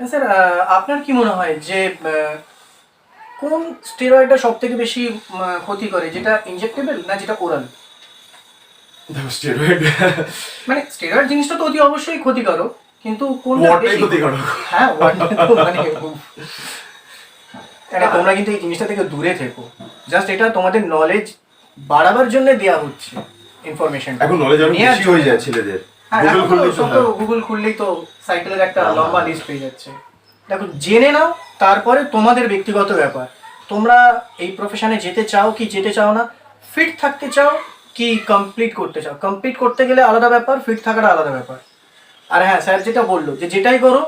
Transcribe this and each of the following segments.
Sir আপনার কি মনে হয় যে কোন স্টেরয়েডটা সব থেকে বেশি ক্ষতি করে, যেটা ইনজেক্টেবল না যেটা ওরাল? দেখো স্টেরয়েড মানে স্টেরয়েড জিনিসটা তো অতি অবশ্যই ক্ষতিকারক, কিন্তু কোনটা ওয়াটাই বেশি ক্ষতিকারক। হ্যাঁ ওয়াটটা তো মানে এটা তোমরা কিন্তু এই জিনিসটা থেকে দূরে থেকো। জাস্ট এটা তোমাদের নলেজ বাড়াবার জন্য দেয়া হচ্ছে ইনফরমেশন। এখন নলেজ আরো বেশি হয়ে যায় ছেলেদের। গুগল খুললেই তো গুগল খুললেই তো সাইকেলের একটা লম্বা লিস্ট পেয়ে যাচ্ছে। দেখো জেনে নাও, তারপরে তোমাদের ব্যক্তিগত ব্যাপার। তোমরা এই প্রফেশনে যেতে চাও কি যেতে চাও না, ফিট থাকতে চাও কি কমপ্লিট করতে চাও। কমপ্লিট করতে গেলে আলাদা ব্যাপার, ফিট থাকাটা আলাদা ব্যাপার। আর হ্যাঁ, স্যার যেটা বললো যে যেটাই করো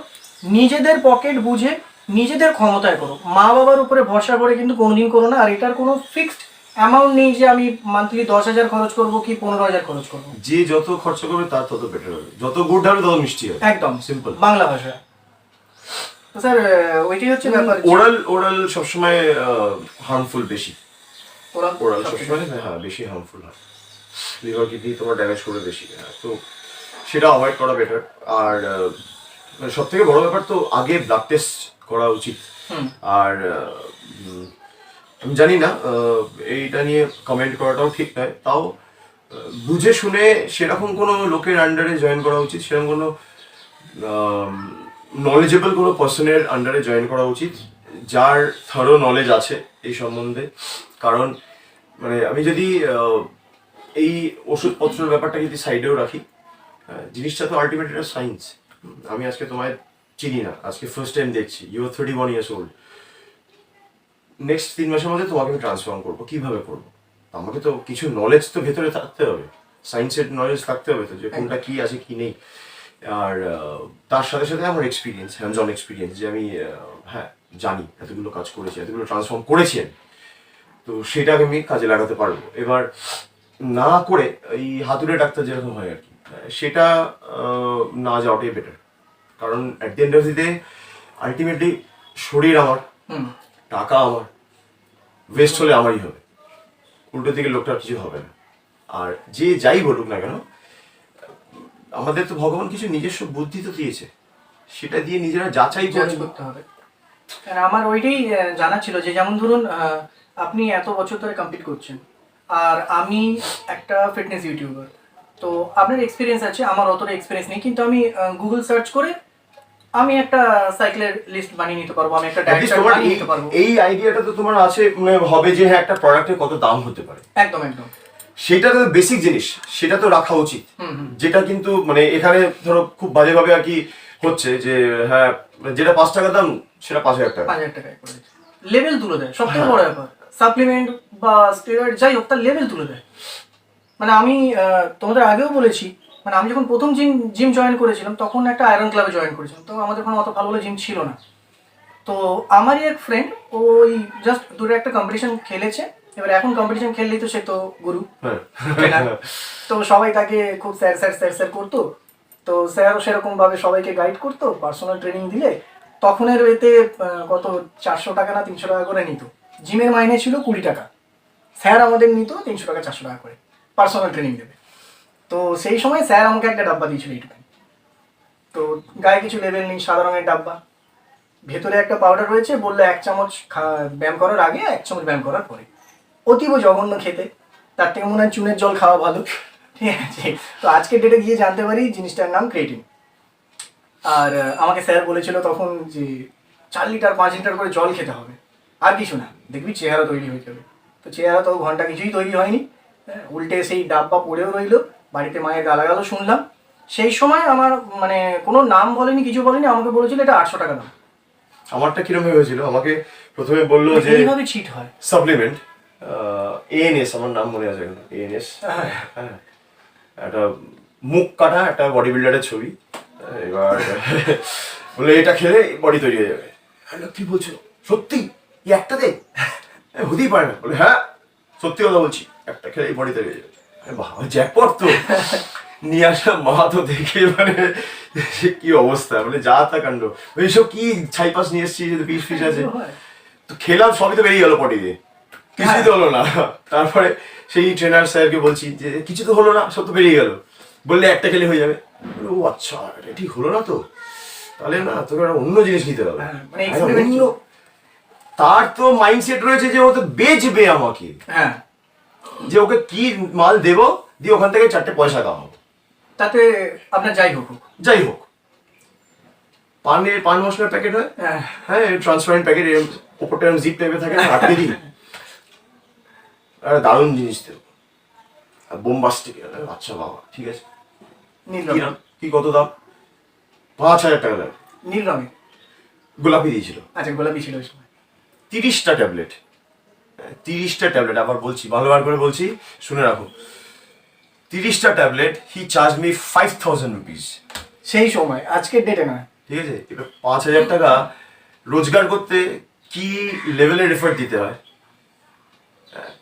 নিজেদের পকেট বুঝে নিজেদের ক্ষমতায় করো, মা বাবার উপরে ভরসা করে কিন্তু কোনোদিন করো না। আর এটার কোনো ফিক্সড অ্যামাউন্ট নেই যে আমি মান্থলি 10,000 খরচ করবো কি 15,000 খরচ করবো। যে যত খরচা করবে তার তত বেটার হবে, যত গুড হবে তত মিষ্টি হবে। একদম সিম্পল বাংলা ভাষা। তো স্যার ওইটাই হচ্ছে ব্যাপার। ওরাল সবসময় হার্মফুল বেশি। ওরাল সবসময় হ্যাঁ বেশি হার্মফুল হয়, লিভার কিডনি তোমার ড্যামেজ করে বেশি। তো সেটা অ্যাভয়েড করা বেটার। আর সব থেকে বড় ব্যাপার তো আগে ব্লাড টেস্ট করা উচিত। আর আমি জানি না এইটা নিয়ে কমেন্ট করাটাও ঠিক নয়, তাও বুঝে শুনে সেরকম কোনো লোকের আন্ডারে জয়েন করা উচিত, সেরকম কোনো নলেজেবল কোনো পার্সনের আন্ডারে জয়েন করা উচিত যার থরো নলেজ আছে এই সম্বন্ধে। কারণ মানে আমি যদি এই ওষুধপত্রের ব্যাপারটা যদি সাইডেও রাখি, জিনিসটা তো আলটিমেটলি একটা সায়েন্স। আমি আজকে তোমায় চিনি না, আজকে ফার্স্ট টাইম দেখছি, you are 31 years old. Next 3 মাসের মধ্যে তোমাকে আমি ট্রান্সফর্ম করবো, কিভাবে করবো? আমাকে তো কিছু নলেজ তো ভেতরে থাকতে হবে, সায়েন্সের নলেজ থাকতে হবে তো, যে কোনটা কি আছে কি নেই। আর তার সাথে সাথে আমার এক্সপিরিয়েন্স, হ্যান্ডস অন এক্সপিরিয়েন্স, যে আমি হ্যাঁ জানি, এতগুলো কাজ করেছি, এতগুলো ট্রান্সফর্ম করেছি আমি, তো সেটাকে আমি কাজে লাগাতে পারবো। এবার না করে এই হাতুড়ে ডাক্তার যেরকম হয় আর কি, সেটা না যাওয়াটাই বেটার। কারণ at the end of the day ultimately শরীর আমার, টাকা আমার, ওয়েস্ট হলে আমারই হবে, উল্টো দিকে লোকটার কিছু হবে না। আর যে যাই বলুক না কেন, আমাদের তো ভগবান কিছু নিজস্ব বুদ্ধি তো দিয়েছে, সেটা দিয়ে নিজেরা যাচাই করতে হবে। আমার ওইটাই জানা ছিল যে যেমন ধরুন আপনি এত বছর ধরে কমপ্লিট করছেন, আর আমি একটা ফিটনেস ইউটিউবার, তো আপনার এক্সপিরিয়েন্স আছে, আমার অতটা এক্সপিরিয়েন্স নেই, কিন্তু আমি গুগল সার্চ করে আমি একটা সাইকেলের লিস্ট বানিয়ে নিতে পারবো, আমি একটা ডায়েট চার্ট বানিয়ে নিতে পারবো। এই আইডিয়াটা তো তোমার আছে, মানে হবে যে হ্যাঁ একটা প্রোডাক্টের কত দাম হতে পারে। একদম একদম সেটা তো বেসিক জিনিস, সেটা তো রাখা উচিত। যেটা কিন্তু মানে এখানে ধরো খুব বাজেভাবে আর কি হচ্ছে যে হ্যাঁ যেটা 5 টাকা দাম সেটা 5,000 টাকা, 5,000 টাকায় করে লেভেল তুলে দেয়। সব থেকে বড় ব্যাপার সাপ্লিমেন্ট বা স্টেরয়েড যাই হোক, তার লেভেল তুলে দেয়। মানে আমি তোমাদের আগেও বলেছি, মানে আমি যখন প্রথম জিম জয়েন করেছিলাম তখন একটা আয়রন ক্লাবে জয়েন করেছিলাম, তো আমাদের কোনো অত ভালো ভালো জিম ছিল না। তো আমারই এক ফ্রেন্ড ওই জাস্ট দূরে একটা কম্পিটিশন খেলেছে, এবার এখন কম্পিটিশন খেললেই তো সে তো গুরু, তো সবাই তাকে খুব স্যার স্যার স্যার স্যার করতো। তো স্যারও সেরকম ভাবে সবাইকে গাইড করতো, পার্সোনাল ট্রেনিং দিলে তখনের এতে কত 400 টাকা না 300 টাকা করে নিত। জিমের মাইনে ছিল 20 টাকা, স্যার আমাদের নিত 300 টাকা 400 টাকা করে পার্সোনাল ট্রেনিং দেবে। তো সেই সময় স্যার আমাকে একটা ডাব্বা দিয়েছিল এইটুকু, তো গায়ে কিছু লেবেল নেই, সাদা রঙের ডাব্বা, ভেতরে একটা পাউডার রয়েছে, বললো 1 চামচ ব্যায়াম করার আগে, 1 চামচ ব্যায়াম করার পরে। অতীব জঘন্য খেতে, তার থেকে মনে হয় চুনের জল খাওয়া ভালো। ঠিক আছে, তো আজকের ডেটে গিয়ে জানতে পারি জিনিসটার নাম ক্রিয়েটিন। আর আমাকে স্যার বলেছিল তখন যে 4 লিটার 5 লিটার করে জল খেতে হবে, আর কিছু না, দেখবি চেহারা তৈরি হয়ে যাবে। তো চেহারা তো ঘন্টা কিছুই তৈরি হয়নি, উল্টে সেই ডাব্বা পড়েও রইলো। বাড়িতে মায়ের গালাগালও শুনলাম। সেই সময় আমার মানে কোনো নাম বলেনি, কিছু বলেনি, আমাকে বলেছিল এটা 800 টাকা দাম। আমারটা কিরকম হয়েছিল, আমাকে প্রথমে বললো যে এইভাবে চিট হয় সাপ্লিমেন্ট, এএনএস, আমার নাম মনে আছে, এএনএস, হ্যাঁ একটা মুখ কাটা একটা বডি বিল্ডারের ছবি। এবার বলে এটা খেলে বডি তৈরি হয়ে যাবে। কি বলছো, সত্যি এই একটা দে? হতেই পারে না। বলে হ্যাঁ সত্যি কথা বলছি, একটা খেলে বডি তৈরি হয়ে যাবে। বাবা জ্যাকপট তো। নিয়ে আসা মা তো দেখে মানে কি অবস্থা, মানে যা তা কাণ্ড, ওইসব কি ছাইপাস নিয়ে এসছি, যদি পিস পিস আছে। তো খেলাম, সবই তো বেরিয়ে গেল পটি দিয়ে, কিছুই তো হলো না। তারপরে সেই ট্রেনার স্যারকে বলছি যে কিছু তো হলো না, সব তো বেরিয়ে গেল। বললে একটা খেলে হয়ে যাবে। ও আচ্ছা, এটা ঠিক হলো না তো। তাহলে না তোকে একটা অন্য জিনিস নিতে হবে। হ্যাঁ, মানে একটা experiment অন্য তার তো মাইন্ডসেট রয়েছে যে ও তো বেচবে আমাকে, হ্যাঁ, যে ওকে কি মাল দেবো দিয়ে ওখান থেকে 4টে পয়সা কামাবো, তাতে আপনার যাই হোক। যাই হোক। পান মশলার প্যাকেট হয়, হ্যাঁ, হ্যাঁ ট্রান্সপারেন্ট প্যাকেট, ওপরটা জিপ টাইপে থাকে না, আটকে দিই, একটা দারুণ জিনিস দেবো, বোমবাস্টিক। আচ্ছা বাবা ঠিক আছে, নীল কি রঙের, নাম কি কত দাম? 5,000 টাকা লাগে। নীল রঙের, গোলাপি দিয়েছিল। আচ্ছা গোলাপি ছিল ওই সময়। 30টা ট্যাবলেট, 30টা ট্যাবলেট, আবার বলছি ভালোবার করে বলছি, শুনে রাখো, 30টা ট্যাবলেট, হি চার্জ মি 5,000 রুপিস। সেই সময়, আজকের ডেটে না। ঠিক আছে, এবার 5,000 টাকা রোজগার করতে কি লেভেলের এফোর্ট দিতে হয়।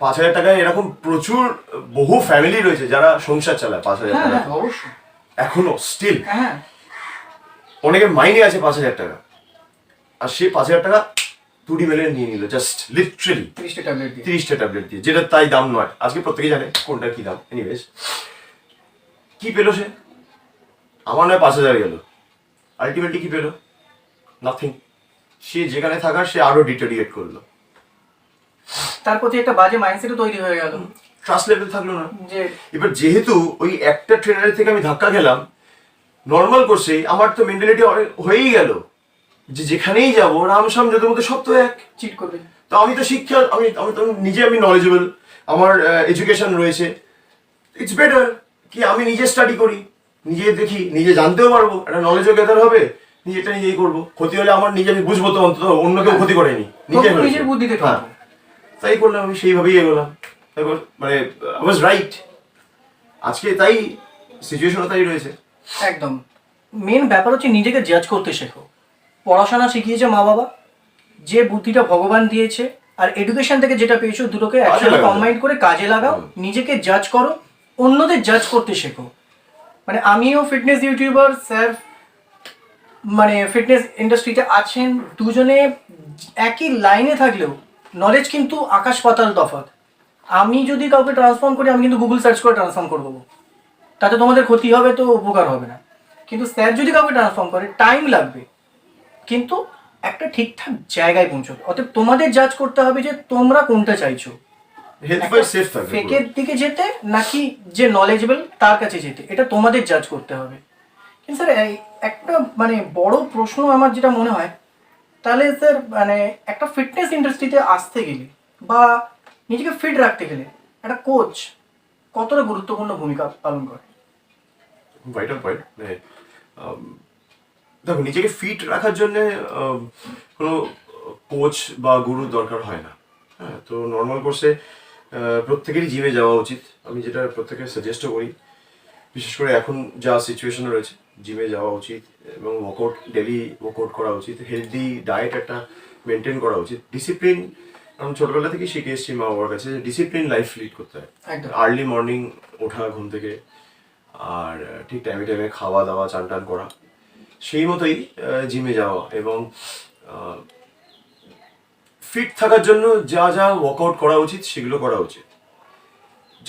5,000 টাকায় এরকম প্রচুর বহু ফ্যামিলি রয়েছে যারা সংসার চালায় 5,000 হ্যাঁ টাকা, হ্যাঁ অবশ্যই। এখনো স্টিল হ্যাঁ, অনেকের মাইনে আছে 5,000 টাকা, আর সে 5,000 টাকা তুড়ি মেলে নিয়ে নিল, জাস্ট লিটারেলি 30টা ট্যাবলেট দিয়ে। 30টা ট্যাবলেট দিয়ে, যেটা তাই দাম নয়, আজকে প্রত্যেকে জানে কোনটা কি দাম। এনিওয়েজ, কি পেলো সে? আমার নয় 5,000 গেল, আলটিমেটলি কি পেলো? নাথিং। সে যেখানে থাকার সে আরো ডিটেরিয়েট করলো, তার প্রতি একটা বাজে মাইন্ডসেটও তৈরি হয়ে গেল ট্রাস্ট লেভেল থাকলো না। যে এবার যেহেতু ওই একটা ট্রেনারের থেকে আমি ধাক্কা খেলাম, নর্মাল কোর্সেই আমার তো মেন্টালিটি হয়েই গেল যে যেখানেই যাবো রামসাম যত মধ্যে সব তো এক। চিট করবে। তো আমি তো শিক্ষা, আমি আমি তো নিজে আমি নলেজেবল, আমার এডুকেশন রয়েছে, ইটস বেটার কি আমি নিজে স্টাডি করি, নিজে দেখি, নিজে জানতেও পারবো, একটা নলেজও গ্যাদার হবে, নিজেটা নিজেই করবো। ক্ষতি হলে আমার নিজে আমি বুঝবো, তো অন্তত অন্য কেউ ক্ষতি করেনি, নিজে তখন নিজের বুদ্ধিতে হ্যাঁ, করবো। তাই করলাম, আমি সেইভাবেই এগোলাম। তারপর মানে আই ওয়াজ রাইট, আজকে তাই সিচুয়েশনও তাই রয়েছে। একদম। মেন ব্যাপার হচ্ছে নিজেকে জাজ করতে শেখো। পড়াশোনা শিখিয়েছে মা বাবা, যে বুদ্ধিটা ভগবান দিয়েছে, আর এডুকেশন থেকে যেটা পেয়েছো, দুটোকে একসাথে লাগাও। কম্বাইন করে কাজে লাগাও। নিজেকে জাজ করো, অন্যদের জাজ করতে শেখো। মানে আমিও ফিটনেস ইউটিউবার, স্যার মানে ফিটনেস ইন্ডাস্ট্রিতে আছেন, দুজনে একই লাইনে থাকলেও নলেজ কিন্তু আকাশ পাতাল তফাৎ। আমি যদি কাউকে ট্রান্সফর্ম করি, আমি কিন্তু গুগল সার্চ করে ট্রান্সফর্ম করে দেবো, তাতে তোমাদের ক্ষতি হবে তো উপকার হবে না। কিন্তু স্যার যদি কাউকে ট্রান্সফর্ম করে, টাইম লাগবে কিন্তু একটা ঠিকঠাক জায়গায় পৌঁছবে। অতএব তোমাদের জাজ করতে হবে যে তোমরা কোনটা চাইছো, হেলথ বাই সেফ থাকবে। ফেকের দিকে যেতে নাকি যে নলেজেবল তার কাছে যেতে, এটা তোমাদের জাজ করতে হবে। কিন্তু স্যার একটা মানে বড় প্রশ্ন আমার যেটা মনে হয়, তাহলে স্যার মানে একটা ফিটনেস ইন্ডাস্ট্রিতে আসতে গেলে বা নিজেকে ফিট রাখতে গেলে একটা কোচ কতটা গুরুত্বপূর্ণ ভূমিকা পালন করে? Vital point. মানে দেখো, নিজেকে ফিট রাখার জন্য কোনো কোচ বা গুরুর দরকার হয় না। হ্যাঁ, তো নর্মাল কোর্সে প্রত্যেকেরই জিমে যাওয়া উচিত, আমি যেটা প্রত্যেকে সাজেস্টও করি। বিশেষ করে এখন যা সিচুয়েশন রয়েছে, জিমে যাওয়া উচিত এবং ওয়ার্কআউট, ডেলি ওয়ার্কআউট করা উচিত, হেলদি ডায়েট একটা মেনটেন করা উচিত, ডিসিপ্লিন। আমি ছোটবেলা থেকেই শিখে এসেছি মা বাবার কাছে যে ডিসিপ্লিন লাইফ লিড করতে হয়। একদম। আর্লি মর্নিং ওঠা ঘুম থেকে, আর ঠিক টাইমে টাইমে খাওয়া দাওয়া, চান টান করা, সেই মতোই জিমে যাওয়া এবং ফিট থাকার জন্য যা যা ওয়ার্কআউট করা উচিত সেগুলো করা উচিত।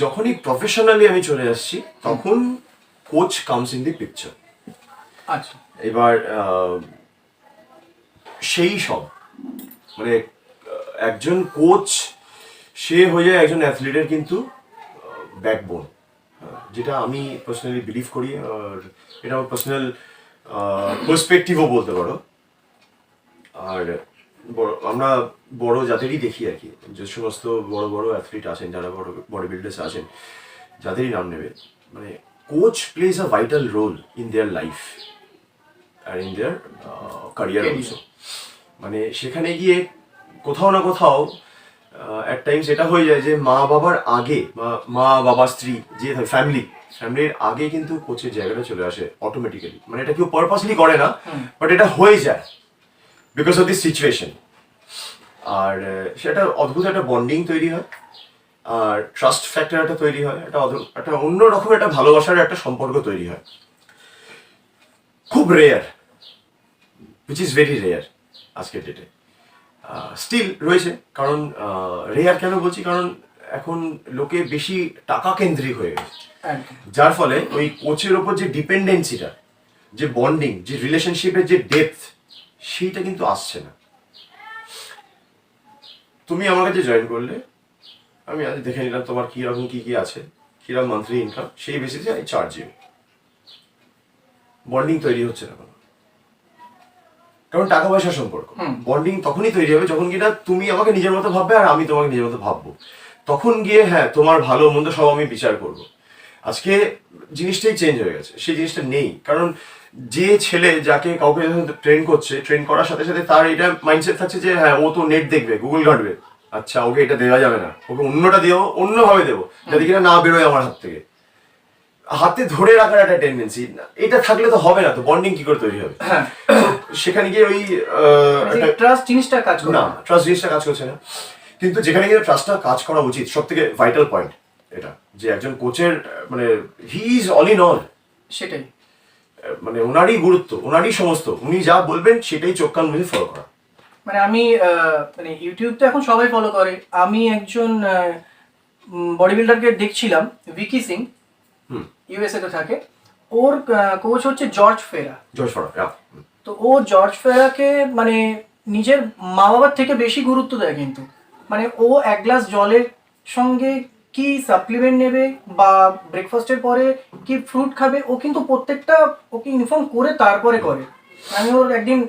যখনই প্রফেশনালি আমি চলে আসছি, তখন coach comes in the picture. আচ্ছা। এবার সেই সব মানে একজন কোচ সে হয়ে যায় একজন অ্যাথলিটের কিন্তু ব্যাকবোন, যেটা আমি পার্সোনালি বিলিভ করি, আর এটা আমার পার্সোনাল পার্সপেক্টিভও বলতে পারো। আর আমরা বড় জাতেরই দেখি আর কি, যে সমস্ত বড় বড় অ্যাথলিট আছেন, যারা বড় বডি বিল্ডার্স আছেন, যাদেরই নাম নেবে, মানে coach plays a vital role in their life আর ইন দেয়ার ক্যারিয়ার অলসো। মানে সেখানে গিয়ে কোথাও না কোথাও অ্যাট টাইমস এটা হয়ে যায় যে মা বাবার আগে, মা বাবা, স্ত্রী, যে ফ্যামিলির আগে কিন্তু কোচের জায়গাটা চলে আসে অটোমেটিক্যালি। মানে এটা কেউ পারপাসলি করে না, বাট এটা হয়ে যায় বিকজ অফ দিস সিচুয়েশন। আর সেটা অদ্ভুত একটা বন্ডিং তৈরি হয়, আর ট্রাস্ট ফ্যাক্টর একটা তৈরি হয়, একটা অন্য রকমের একটা ভালোবাসার একটা সম্পর্ক তৈরি হয়, খুব rare, which is very rare আজকের ডেটে। স্টিল রয়েছে, কারণ রেয়ার কেন বলছি, কারণ এখন লোকে বেশি টাকা কেন্দ্রিক হয়ে গেছে, একদম। যার ফলে ওই কোচের ওপর যে ডিপেন্ডেন্সিটা, যে বন্ডিং, যে রিলেশনশিপের যে ডেপথ, সেইটা কিন্তু আসছে না। তুমি আমার কাছে জয়েন করলে, আমি আজ দেখে নিলাম তোমার কীরকম কী কী আছে, কীরকম মান্থলি ইনকাম, সেই বেসিসে আমি চার্জ ইউ। বন্ডিং তৈরি হচ্ছে না কোনো, কারণ টাকা পয়সার সম্পর্ক। বন্ডিং তখনই তৈরি হবে যখন কিনা তুমি আমাকে নিজের মতো ভাববে আর আমি তোমাকে নিজের মতো ভাববো। তখন গিয়ে হ্যাঁ তোমার ভালো মন্দ সব আমি বিচার করব। আজকে জিনিসটাই চেঞ্জ হয়ে গেছে, সেই জিনিসটা নেই। কারণ যে ছেলে যাকে কাউকে ট্রেন করছে, ট্রেন করার সাথে সাথে তার এটা মাইন্ডসেট থাকছে যে হ্যাঁ ও তো নেট দেখবে, গুগল ঘাঁটবে, আচ্ছা ওকে এটা দেওয়া যাবে না, ওকে অন্যটা দিও, অন্যভাবে দেবো যাতে কিনা না বেরোয় আমার হাত থেকে। হাতে ধরে রাখার একটা টেন্ডেন্সি, এটা থাকলে তো হবে না, তো বন্ডিং কি করে তৈরি হবে? সেখানে গিয়ে ওই ট্রাস্ট জিনিসটা কাজ করে না, ট্রাস্ট জিনিসটা কাজ করছে না। কিন্তু যেখানে গিয়ে ট্রাস্টটা কাজ করা উচিত, সব থেকে ভাইটাল পয়েন্ট এটা, যে একজন কোচের মানে he is all in all. সেটাই, মানে ওনারই গুরুত্ব, ওনারই সমস্ত, উনি যা বলবেন সেটাই চোখ কান বুঝে ফলো করা। মানে আমি মানে ইউটিউব তো এখন সবাই ফলো করে। আমি একজন বডি বিল্ডারকে দেখছিলাম, ভিকি সিং, ইউএসএ তে থাকে। ওর কোচ হচ্ছে জর্জ ফেরা। তো ও জর্জ ফেরাকে মানে নিজের মা বাবার থেকে বেশি গুরুত্ব দেয়। কিন্তু মানে ও এক গ্লাস জলের সঙ্গে কি সাপ্লিমেন্ট নেবে বা ব্রেকফাস্টের পরে কি ফ্রুট খাবে, ও কিন্তু প্রত্যেকটা ওকে ইনফর্ম করে তারপরে করে। আমি ওর একদিন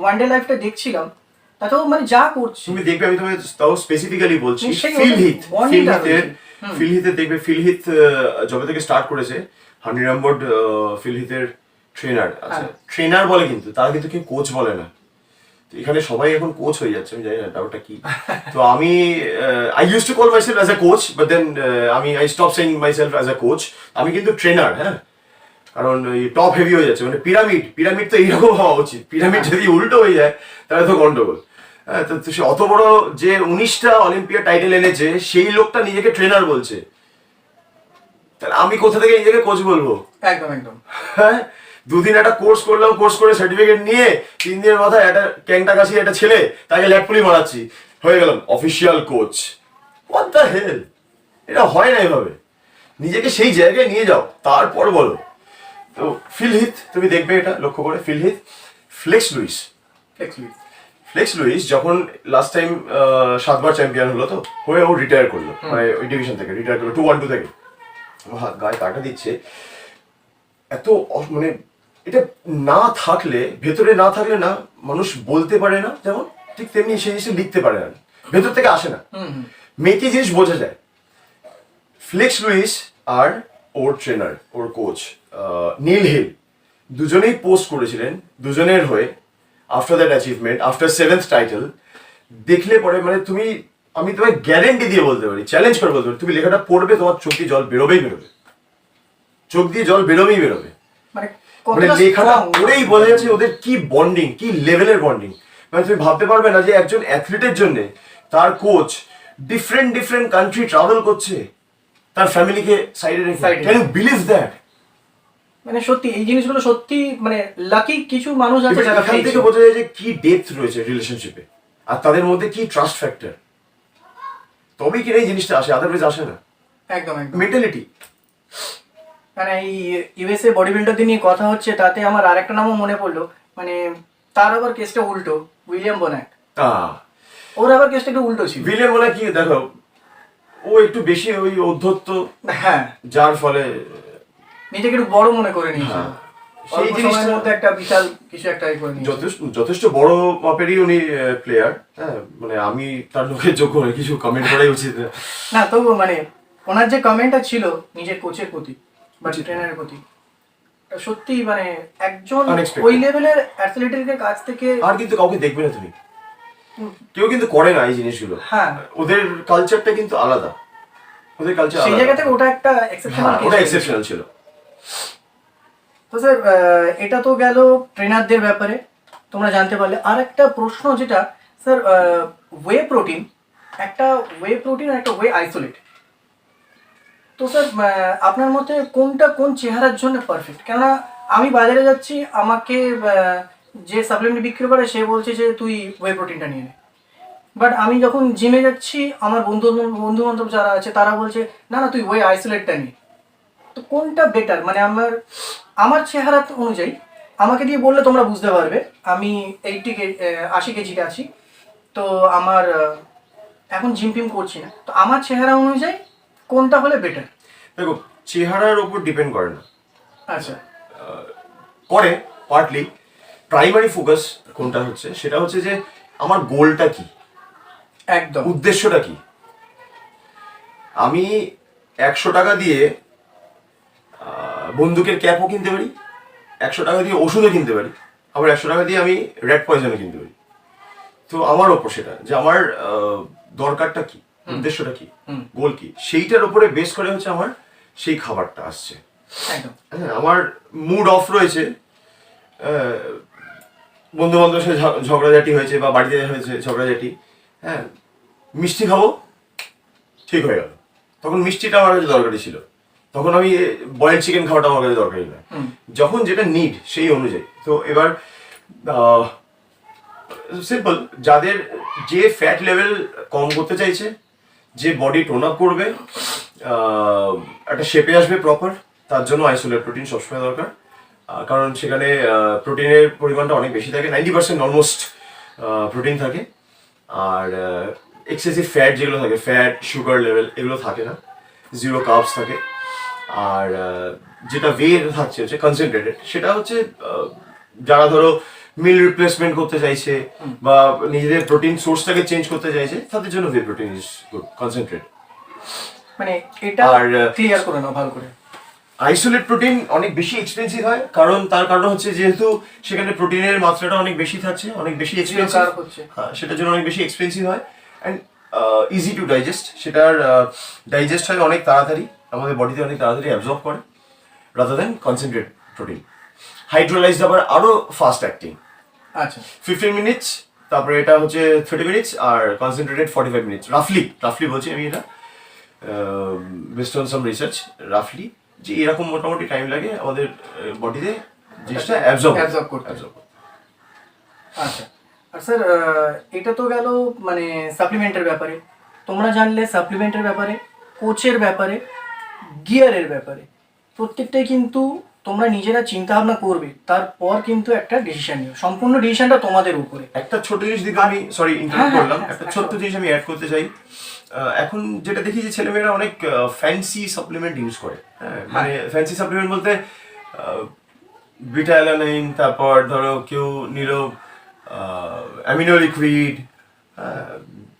ওয়ান ডে লাইফটা দেখছিলাম, তাতেও মানে যা করছে। তুমি দেখবে, আমি তোমাকে তাও স্পেসিফিক্যালি বলছি, ফিলহিথে দেখবে, ফিলহিথ যবে থেকে স্টার্ট করেছে, হানি রামবোর্ড ফিলহিথের ট্রেনার আছে, ট্রেনার বলে কিন্তু তারা কিন্তু কেউ কোচ বলে না। তো এখানে সবাই এখন কোচ হয়ে যাচ্ছে, আমি জানি না ব্যাপারটা কি। তো আমি I use to call myself as a coach, but then I stop saying myself as a coach. আমি কিন্তু ট্রেনার, হ্যাঁ, কারণ টপ হেভি হয়ে যাচ্ছে। মানে পিরামিড তো এইরকম হওয়া উচিত। পিরামিড যদি উল্টো হয়ে যায় তাহলে তো গন্ডগোল। হ্যাঁ, তো সে অত বড় যে 19টা অলিম্পিয়াড টাইটেল এনেছে, সেই লোকটা নিজেকে ট্রেনার বলছে, তাহলে আমি কোথা থেকে নিজেকে কোচ বলবো? একদম একদম। হ্যাঁ, দুদিন একটা কোর্স করলাম, কোর্স করে সার্টিফিকেট নিয়ে 3 দিনের মাথায় একটা ক্যাংটা কাশি একটা ছেলে, তাকে ল্যাটপুলি মারাচ্ছি, হয়ে গেলাম official coach. What the hell? এটা হয় না এভাবে। নিজেকে সেই জায়গায় নিয়ে যাও, তারপর বলো। তো ফিলহিথ তুমি দেখবে, এটা লক্ষ্য করে, ফিলহিথ, ফ্লেক্স লুইস যখন লাস্ট টাইম 7 বার চ্যাম্পিয়ন হলো, তো হয়ে ও রিটায়ার করলো, মানে ওই ডিভিশন থেকে রিটায়ার করলো, 212 থেকে। গায়ে কাটা দিচ্ছে এত, মানে এটা না থাকলে, ভেতরে না থাকলে না মানুষ বলতে পারে না, যেমন ঠিক তেমনি সেই জিনিসটা লিখতে পারে না, ভেতর থেকে আসে না। মেয়েকে জিনিস বোঝা যায়। ফ্লেক্স লুইস আর ওর ট্রেনার, ওর কোচ নীল হিল, দুজনেই পোস্ট করেছিলেন দুজনের হয়ে after that achievement, after 7th title. দেখলে পরে মানে আমি তোমায় গ্যারেন্টি দিয়ে বলতে পারি, চ্যালেঞ্জ করে বলতে পারি, তুমি লেখাটা পড়বে, তোমার চোখ দিয়ে জল বেরোবেই বেরোবে, চোখ দিয়ে জল বেরোবেই বেরোবে। মানে লেখাটা পড়েই বোঝা যাচ্ছে ওদের কি বন্ডিং, কি লেভেলের বন্ডিং। মানে তুমি ভাবতে পারবে না যে একজন অ্যাথলিটের জন্য তার কোচ ডিফারেন্ট কান্ট্রি ট্রাভেল করছে তার ফ্যামিলিকে সাইডে রেখে। Can you believe that? মানে সত্যি এই জিনিসগুলো সত্যি মানে লাকি কিছু মানুষ আছে যারা এখান থেকে বোঝা যায় যে কি ডেপথ রয়েছে রিলেশনশিপে, আর তাদের মধ্যে কি ট্রাস্ট ফ্যাক্টর। তবেই কিনা এই জিনিসটা আসে, আদারওয়াইজ আসে না। একদম একদম মেন্টালিটি। মানে এই ইউএসএ বডি বিল্ডারদের নিয়ে কথা হচ্ছে, তাতে আমার আরেকটা নামও মনে পড়লো। মানে তার আবার কেসটা উল্টো, উইলিয়াম বোনাক। ওর আবার কেসটা একটু উল্টো ছিল। উইলিয়াম বোনাক কি দেখো, ও একটু বেশি ওই অধ্যত্ত, হ্যাঁ, যার ফলে নিজেকে একটু বড় মনে করে নিয়েছিল। সেই জিনিসটার মধ্যে একটা বিশাল কিছু একটা করে নিয়েছিল। যথেষ্ট বড় মাপেরই উনি প্লেয়ার। হ্যাঁ, মানে আমি তার লোকের যোগ্য নয় কিছু কমেন্ট করাই উচিত না, তবু মানে ওনার যে কমেন্টটা ছিল নিজের কোচের প্রতি বা ট্রেনারের প্রতি, সত্যি মানে একজন ওই লেভেলের অ্যাথলেটের কাছ থেকে আর কিন্তু কাউকে দেখবে না তুমি, কেউ কিন্তু করে না এই জিনিসগুলো। হ্যাঁ, ওদের কালচারটা কিন্তু আলাদা, ওদের কালচার সেই জায়গা থেকে ওটা একটা এক্সেপশনাল ছিল। তো স্যার, এটা তো গেল ট্রেনারদের ব্যাপারে, তোমরা জানতে পারলে। আর একটা প্রশ্ন যেটা স্যার, ওয়ে প্রোটিন আর একটা ওয়ে আইসোলেট, তো স্যার আপনার মতে কোনটা কোন চেহারার জন্য পারফেক্ট? কেননা আমি বাজারে যাচ্ছি, আমাকে যে সাপ্লিমেন্ট বিক্রি করে সে বলছে যে তুই ওয়ে প্রোটিনটা নিয়ে নে, বাট আমি যখন জিমে যাচ্ছি আমার বন্ধু বান্ধব যারা আছে তারা বলছে না তুই ওয়ে আইসোলেটটা নে। তো কোনটা বেটার, মানে আমার চেহারা অনুযায়ী আমাকে দিয়ে বললে তোমরা বুঝতে পারবে, আমি 80 কেজিতে আছি, তো আমার এখন জিম ফিম করছি না, তো আমার চেহারা অনুযায়ী কোনটা হলে বেটার? দেখো, চেহারার উপর ডিপেন্ড করে না, আচ্ছা। করে পার্টলি। প্রাইমারি ফোকাস কোনটা হচ্ছে, সেটা হচ্ছে যে আমার গোলটা কি, একদম। উদ্দেশ্যটা কি। আমি 100 টাকা দিয়ে বন্দুকের ক্যাপও কিনতে পারি, 100 টাকা দিয়ে ওষুধও কিনতে পারি, আবার 100 টাকা দিয়ে আমি রেড পয়জনও কিনতে পারি। তো আমার ওপর সেটা যে আমার দরকারটা কি, উদ্দেশ্যটা কি, গোল কি, সেইটার উপরে বেস করে হচ্ছে আমার সেই খাবারটা আসছে। একদম। হ্যাঁ, আমার মুড অফ রয়েছে, বন্ধু বান্ধবের সাথে ঝগড়াঝাটি হয়েছে বা বাড়িতে হয়েছে ঝগড়াঝাটি, হ্যাঁ, মিষ্টি খাবো, ঠিক হয়ে গেল। তখন মিষ্টিটা আমার কাছে দরকারি ছিল, তখন আমি বয়েলড চিকেন খাওয়াটা আমার কাছে দরকারি নয়। যখন যেটা নিড সেই অনুযায়ী। তো এবার সিম্পল, যাদের যে ফ্যাট লেভেল কম করতে চাইছে, যে বডি টোন আপ করবে, একটা শেপে আসবে প্রপার, তার জন্য আইসোলেট প্রোটিন সবসময় দরকার। কারণ সেখানে প্রোটিনের পরিমাণটা অনেক বেশি থাকে, 90% অলমোস্ট প্রোটিন থাকে। আর এক্সেসিভ ফ্যাট যেগুলো থাকে, ফ্যাট সুগার লেভেল এগুলো থাকে না, জিরো কার্বস থাকে। আর যেটা ওয়ে থাকছে হচ্ছে কনসেন্ট্রেটেড, সেটা হচ্ছে যারা ধরো মিল রিপ্লেসমেন্ট করতে চাইছে বা নিজেদের প্রোটিন সোর্সটাকে চেঞ্জ করতে চাইছে, তাদের জন্য whey protein is good, concentrate. মানে এটা ক্লিয়ার করে নাও ভালো করে। আইসোলেট প্রোটিন অনেক বেশি এক্সপেন্সিভ হয়, তার কারণ হচ্ছে যেহেতু সেখানে প্রোটিনের মাত্রাটা অনেক বেশি থাকছে, অনেক বেশি এক্সপেন্সিভ, হ্যাঁ, সেটার জন্য অনেক বেশি এক্সপেন্সিভ হয়। অ্যান্ড ইজি টু ডাইজেস্ট, সেটার ডাইজেস্ট হয় অনেক তাড়াতাড়ি, আমাদের বডিতে অনেক তাড়াতাড়ি অ্যাবজর্ব করে, rather than concentrate protein. Hydrolysed আবার আরো ফাস্ট অ্যাক্টিং। আচ্ছা, 15 মিনিটস, তারপরে এটা হচ্ছে 30 মিনিটস, আর কনসেন্ট্রেটেড 45 মিনিটস। রাফলি বলছি আমি, এটা বেসড অন সাম রিসার্চ, রাফলি যে এরকম মোটামুটি টাইম লাগে আমাদের বডিতে জিনিসটা অ্যাবজর্ব করতে। আচ্ছা। আর স্যার, এটা তো গেল মানে সাপ্লিমেন্টের ব্যাপারে, তোমরা জানলে সাপ্লিমেন্টের ব্যাপারে, কোচের ব্যাপারে, গিয়ারের ব্যাপারে, প্রত্যেকটাই কিন্তু তোমরা নিজেরা চিন্তা ভাবনা করবে, তারপর কিন্তু একটা ডিসিশন নিও, সম্পূর্ণ ডিসিশনটা তোমাদের উপরে। একটা ছোট জিনিস দিকে আমি ইন্টারাপ্ট করলাম, একটা ছোট্ট জিনিস আমি অ্যাড করতে চাই। এখন যেটা দেখি যে ছেলেমেয়েরা অনেক ফ্যান্সি সাপ্লিমেন্ট ইউজ করে, হ্যাঁ, মানে ফ্যান্সি সাপ্লিমেন্ট বলতে বিটা অ্যালানাইন, তারপর ধরো কেউ নিল অ্যামিনো লিকুইড,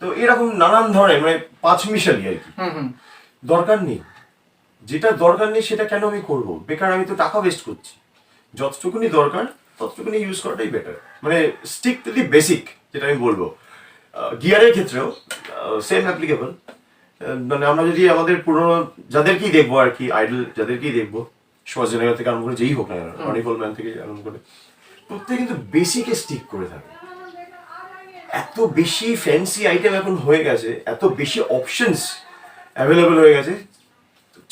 তো এরকম নানান ধরনের, মানে পাঁচমিশালি আর কি। দরকার নেই, যেটা দরকার নেই সেটা কেন আমি করব? বেকার, আমি তো টাকা ওয়েস্ট করছি। যতটুকুনি দরকার ততটুকুনি ইউজ করাটাই বেটার, মানে স্টিক টু দি বেসিক, যেটা আমি বলবো। গিয়ারের ক্ষেত্রেও সেম অ্যাপ্লিকেবল। মানে আমরা যদি আমাদের পুরোনো যাদেরকেই দেখবো আর কি, আইডল যাদেরকেই দেখবো, শোয়াজেনার থেকে আরম্ভ করে যেই হোক না কেন, রনি কোলম্যান থেকে আরম্ভ করে, প্রত্যেকে কিন্তু বেসিকে স্টিক করে থাকে। এত বেশি ফ্যান্সি আইটেম এখন হয়ে গেছে, এত বেশি অপশনস অ্যাভেলেবল হয়ে গেছে,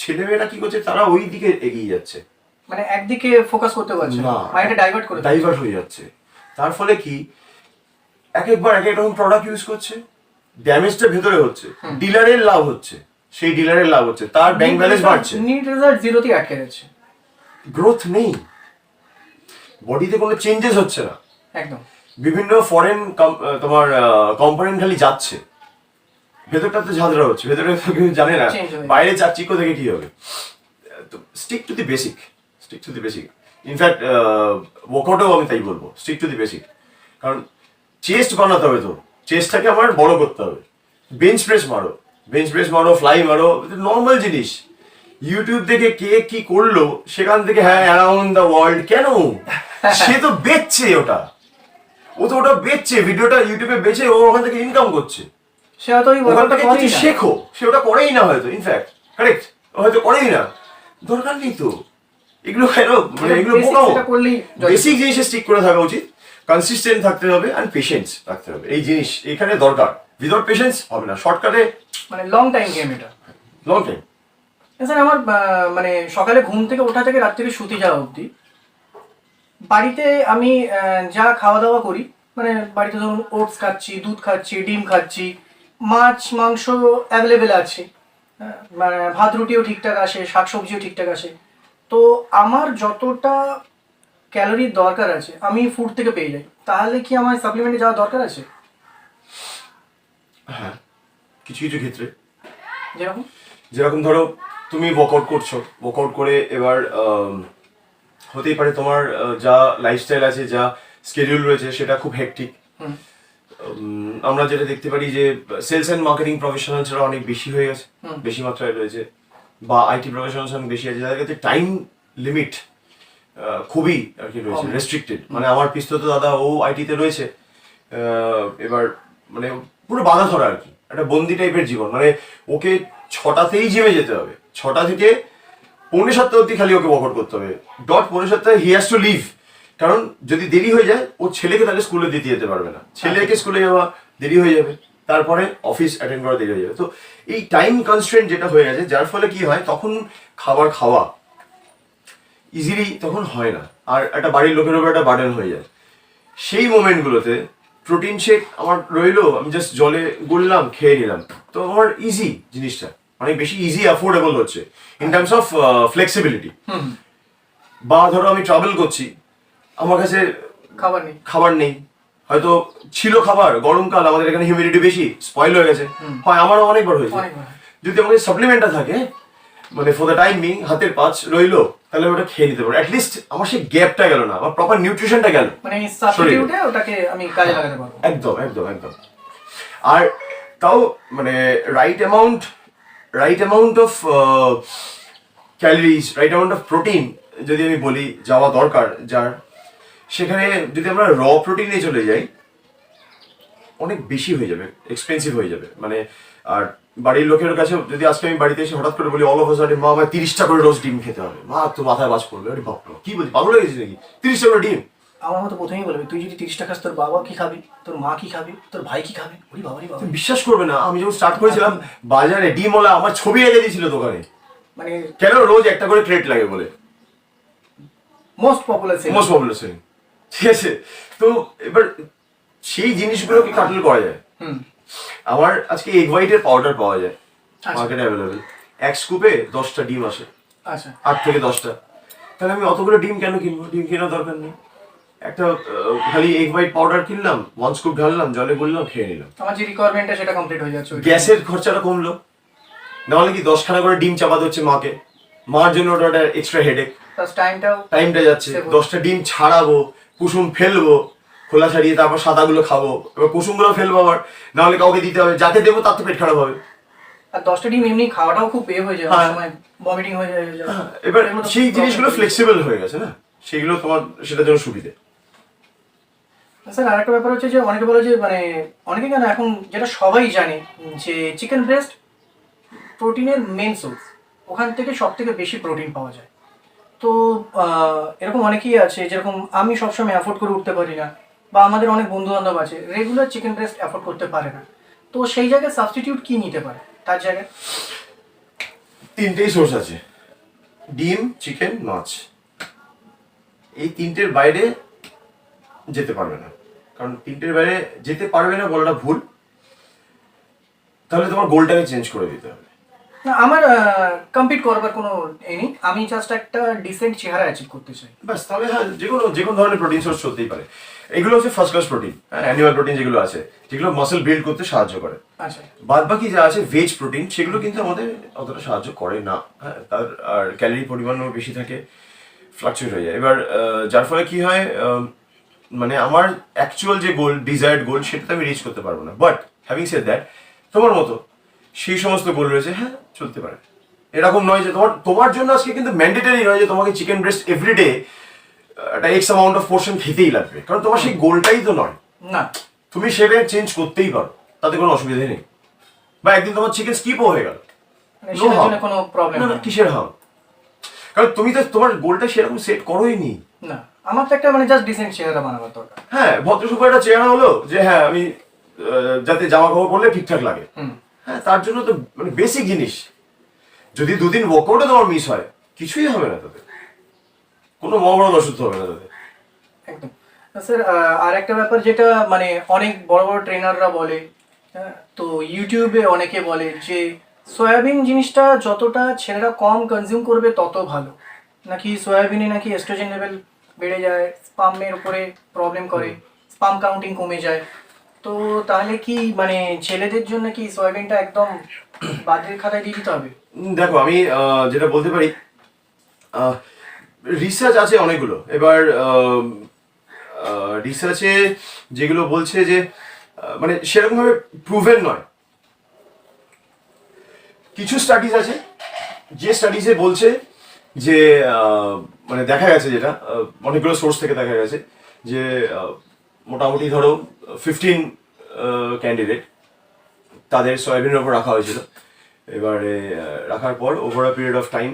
ছেলেমেয়েরা কি করছে, তারা ওই দিকে এগিয়ে যাচ্ছে, মানে একদিকে ফোকাস করতে পারছে না, মাইন্ডে ডাইভার্ট হয়ে যাচ্ছে। তার ফলে কি, একবার এক এক রকম প্রোডাক্ট ইউজ করছে, ড্যামেজটা ভেতরে হচ্ছে, ডিলারের লাভ হচ্ছে, সেই ডিলারের লাভ হচ্ছে, তার ব্যাংক ব্যালেন্স বাড়ছে, নিট রেজাল্ট জিরোতেই আটকে যাচ্ছে, গ্রোথ নেই, বডিতে কোনো চেঞ্জেস হচ্ছে না। একদম। বিভিন্ন ফরেন তোমার কম্পোনেন্ট খালি যাচ্ছে, ভেতরটা তো ঝাঁঝরা হচ্ছে, ভেতরে তো কেউ জানে না, বাইরে চাকচিক্য থেকে কি হবে। তো stick to the basic, stick to the basic. In fact ওয়ার্কআউটেও আমি তাই বলবো, স্টিক টু দি বেসিক। কারণ চেস্ট বানাতে হবে, তো চেস্টটাকে আমার বড় করতে হবে। বেঞ্চ প্রেস মারো, ফ্লাই মারো, নর্মাল জিনিস। ইউটিউব থেকে কে কি করলো সেখান থেকে, হ্যাঁ, অ্যারাউন্ড দ্য ওয়ার্ল্ড, কেন? সে তো বেচছে, ওটা বেচছে, ভিডিওটা ইউটিউবে বেচে ও ওখান থেকে ইনকাম করছে। সে হয়তো ওখান থেকে কিছু শেখো, সে ওটা করেই না হয়তো, ইনফ্যাক্ট কারেক্ট, হয়তো করেই না, দরকার নেই তো এগুলো, কেন? মানে এগুলো বোকাও। বেসিক জিনিসে স্টিক করে থাকা উচিত, কনসিস্টেন্ট থাকতে হবে, অ্যান্ড পেশেন্স রাখতে হবে। এই জিনিস এখানে দরকার, উইদাউট পেশেন্স হবে না, শর্টকাটে, মানে লং টাইম গেম এটা, লং টাইম। স্যার, আমার মানে সকালে ঘুম থেকে ওঠা থেকে রাত্রে শুতে যাওয়া অবধি বাড়িতে আমি যা খাওয়া দাওয়া করি, মানে বাড়িতে ধরুন ওটস খাচ্ছি, দুধ খাচ্ছি, ডিম খাচ্ছি, মাছ মাংস অ্যাভেলেবেল আছে, হ্যাঁ, মানে ভাত রুটিও ঠিকঠাক আসে, শাকসবজিও ঠিকঠাক আসে। তো আমার যতটা ক্যালোরির দরকার আছে আমি ফুড থেকে পেয়ে যাই, তাহলে কি আমার সাপ্লিমেন্টে যাওয়ার দরকার আছে? হ্যাঁ, কিছু কিছু ক্ষেত্রে যেরকম যেরকম ধরো তুমি ওয়ার্কআউট করছো, ওয়ার্কআউট করে এবার হতেই পারে তোমার যা লাইফস্টাইল আছে, যা স্কেডিউল রয়েছে সেটা খুব হেক্টিক। হুম আমরা যেটা দেখতে পারি যে সেলস অ্যান্ড মার্কেটিং প্রফেশনালসরা অনেক বেশি হয়ে গেছে, হুম। বেশি মাত্রায় রয়েছে, বা আইটি প্রফেশনালস অনেক বেশি আছে, যাদের কাছে টাইম লিমিট খুবই আর কি রয়েছে, কম। রেস্ট্রিক্টেড। মানে আমার পিস্তত দাদা ও আইটিতে রয়েছে, এবার মানে পুরো বাধা ধরা আর কি, একটা বন্দি টাইপের জীবন। মানে ওকে 6টাতেই জিমে যেতে হবে, 6টা থেকে 6:45 অবধি খালি ওকে ওয়ার্কআউট করতে হবে, 6:45 হি হ্যাজ টু লিভ। কারণ যদি দেরি হয়ে যায় ও ছেলেকে তাহলে স্কুলে দিতে যেতে পারবে না, ছেলেকে স্কুলে যাওয়া দেরি হয়ে যাবে, তারপরে অফিস অ্যাটেন্ড করা দেরি হয়ে যাবে। তো এই টাইম কনস্ট্রেন্ট যেটা হয়ে গেছে, যার ফলে কি হয় তখন খাবার খাওয়া ইজিলি তখন হয় না, আর একটা বাড়ির লোকের উপর একটা বার্ডেন হয়ে যায়। সেই মোমেন্টগুলোতে প্রোটিন শেক আমার রইলো, আমি জাস্ট জলে গুললাম, খেয়ে নিলাম, তো আমার ইজি জিনিসটা অনেক বেশি ইজি অ্যাফোর্ডেবল হচ্ছে ইন টার্মস অফ ফ্লেক্সিবিলিটি। হুম। বা ধরো আমি ট্রাভেল করছি, আমার কাছে খাবার নেই। খাবার নেই, হয়তো ছিল খাবার, গরমকাল আমাদের এখানে হিউমিডিটি বেশি, স্পয়েল হয়ে গেছে, হয় আমারও অনেকবার হয়েছে। অনেকবার। যদি আমাদের সাপ্লিমেন্টটা থাকে, মানে ফর দ্য টাইম বিং হাতের পাঁচ রইলো, তাহলে ওটা খেয়ে নিতে পারবো। অ্যাটলিস্ট আমার সেই গ্যাপটা গেল না, আমার প্রপার নিউট্রিশনটা গেল, মানে সাবস্টিটিউটে ওটাকে আমি কাজে লাগাতে পারবো। একদম একদম একদম। আর তাও মানে right amount of calories, right amount of protein যদি আমি বলি যাওয়া দরকার যার, সেখানে যদি আমরা র প্রোটিনে চলে যাই অনেক বেশি হয়ে যাবে, এক্সপেন্সিভ হয়ে যাবে। মানে আর বাড়ির লোকের কাছে যদি আজকে আমি বাড়িতে এসে হঠাৎ করে বলি অল অফ আ সাডেন মা আমার 30টা করে রোজ ডিম খেতে হবে, মা তো মাথায় বাজ পড়বে, আরে বাপ রে, কি বলি পাগল হয়ে গেছিস নাকি, 30টা করে ডিম? আমার মতো প্রথমেই বলবে, তুই যদি 30 টাকা খাস, তোর বাবা কি খাবে, তোর মা কি খাবে, তোর ভাই কি খাবে? ওরে বাবা রে বাবা। তুমি বিশ্বাস করবে না, আমি যখন স্টার্ট করেছিলাম বাজারে ডিমওয়ালা আমার ছবি এনে দিয়েছিল দোকানে, মানে কেন রোজ একটা করে ক্রেট লাগে বলে, most popular sale. Most popular selling. ঠিক আছে, তো এবার সেই জিনিসগুলোকে কাটল করা যায়। হুম। আমার আজকে এগ হোয়াইটের পাউডার পাওয়া যায় আচ্ছা। মার্কেটে অ্যাভেলেবেল, এক স্কুপে 10টা ডিম আসে, আচ্ছা। 8 থেকে 10টা। তাহলে আমি অতগুলো ডিম কেন কিনবো? ডিম কেনার দরকার নেই, একটা খালি এগ হোয়াইট পাউডার কিনলাম, 1 স্কুপ ঢাললাম, জলে গুললাম, খেয়ে নিলাম, আমার যে রিকোয়ারমেন্টটা সেটা কমপ্লিট হয়ে যাচ্ছে। গ্যাসের খরচাটা কমলো। নাহলে কি 10খানা করে ডিম চাপাতে হচ্ছে মাকে, মার জন্য ওটা একটা এক্সট্রা হেডেক, প্লাস টাইমটাও। টাইমটা যাচ্ছে। 10টা ডিম ছাড়াবো, কুসুম ফেলবো, খোলা ছাড়িয়ে তারপর সাদাগুলো খাবো, এবার কুসুমগুলো ফেলবো আবার, নাহলে কাউকে দিতে হবে, যাকে দেবো তার তো পেট খারাপ হবে। আর 10টা ডিম এমনি খাওয়াটাও খুব হয়ে যায়, অনেক সময় ভমিটিং হয়ে যায়। এবার সেই জিনিসগুলো ফ্লেক্সিবল হয়ে গেছে না, সেগুলো তোমার সেটার জন্য সুবিধে। স্যার আরেকটা ব্যাপার হচ্ছে যে অনেকে বলে যে মানে অনেকে কেন এখন যেটা সবাই জানে যে চিকেন ব্রেস্ট প্রোটিনের মেন সোর্স, ওখান থেকে সব থেকে বেশি প্রোটিন পাওয়া যায়। তো এরকম অনেকেই আছে, যেরকম আমি সবসময় অ্যাফোর্ড করে উঠতে পারি না, বা আমাদের অনেক বন্ধু বান্ধব আছে রেগুলার চিকেন ব্রেস্ট অ্যাফোর্ড করতে পারে না। তো সেই জায়গায় সাবস্টিটিউট কি নিতে পারে তার জায়গায়? 3টেই সোর্স আছে, ডিম, চিকেন, মাছ। এই 3টের বাইরে যেতে পারবে না, কারণ 3টের বাইরে যেতে পারবে না বলাটা ভুল, তাহলে তোমার গোলটাকে চেঞ্জ করে দিতে হবে। না, আমার কম্পিট করবার কোনো নেই, আমি জাস্ট একটা ডিসেন্ট চেহারা অ্যাচিভ করতে চাই। ব্যাস, তাহলে হ্যাঁ যে কোনো ধরনের প্রোটিন সোর্স চলতেই পারে। এগুলো হচ্ছে first class protein, animal protein যেগুলো আছে, যেগুলো মাসল বিল্ড করতে সাহায্য করে। আচ্ছা। বাদ বাকি যা আছে ভেজ প্রোটিন, সেগুলো কিন্তু আমাদের অতটা সাহায্য করে না। হ্যাঁ, তার আর ক্যালোরি পরিমাণও বেশি থাকে, ফ্লাকচুয়েট হয়ে যায়। এবার যার ফলে কি হয়, মানে আমার অ্যাকচুয়াল যে গোল, ডিজায়ার্ড গোল, সেটাতে আমি রিচ করতে পারবো না। বাট হ্যাভিং সেড দ্যাট, তোমার মতো সেই সমস্ত গোল রয়েছে, হ্যাঁ চলতে পারে। এরকম নয় যে তোমার জন্য আজকে কিন্তু ম্যান্ডেটারি নয় যে তোমাকে চিকেন ব্রেস্ট এভরিডে একটা এক্স অ্যামাউন্ট অফ পোর্শন খেতেই লাগবে, কারণ তোমার সেই গোলটাই তো নয়। না, তুমি সেটা চেঞ্জ করতেই পারো, তাতে কোনো অসুবিধা নেই। বা একদিন তোমার চিকেন স্কিপও হয়ে গেল, মানে সেটার জন্য কোনো প্রবলেম না নেই। কিসের হাম, কারণ তুমি তো তোমার গোলটা সেরকম সেট করোই নি। না, আমার তো একটা মানে জাস্ট ডিসেন্ট চেহারা বানাবার দরকার। হ্যাঁ, ভদ্রসূপ একটা চেহারা হলো যে হ্যাঁ আমি যাতে জামা কাপড় পরলে ঠিকঠাক লাগে, হ্যাঁ তার জন্য তো মানে বেসিক জিনিস। যদি 2 দিন ওয়ার্কআউটে তোমার মিস হয়, কিছুই হবে না তাতে, কোনো মহাবড় অসুস্থ হবে না তাতে। একদম। স্যার আর একটা ব্যাপার যেটা মানে অনেক বড় বড় ট্রেনাররা বলে, হ্যাঁ, তো ইউটিউবে অনেকে বলে যে সয়াবিন জিনিসটা যতটা ছেলেরা কম কনজিউম করবে তত ভালো, নাকি সয়াবিনে নাকি এস্ট্রোজেন লেভেল বেড়ে যায়, স্পামের উপরে প্রবলেম করে, স্পাম কাউন্টিং কমে যায়। তো তাহলে কি মানে ছেলেদের জন্য কি সয়াবিনটা একদম বাদের খাতায় দিয়ে দিতে হবে? দেখো আমি যেটা বলতে পারি, রিসার্চ আছে অনেকগুলো। এবার রিসার্চে যেগুলো বলছে যে মানে সেরকমভাবে প্রুভেন নয়। কিছু স্টাডিজ আছে যে স্টাডিজে বলছে যে মানে দেখা গেছে, যেটা অনেকগুলো সোর্স থেকে দেখা গেছে যে মোটামুটি ধরো 15 ক্যান্ডিডেট তাদের সয়াবিনের ওপর রাখা হয়েছিল। এবারে রাখার পর over a period of time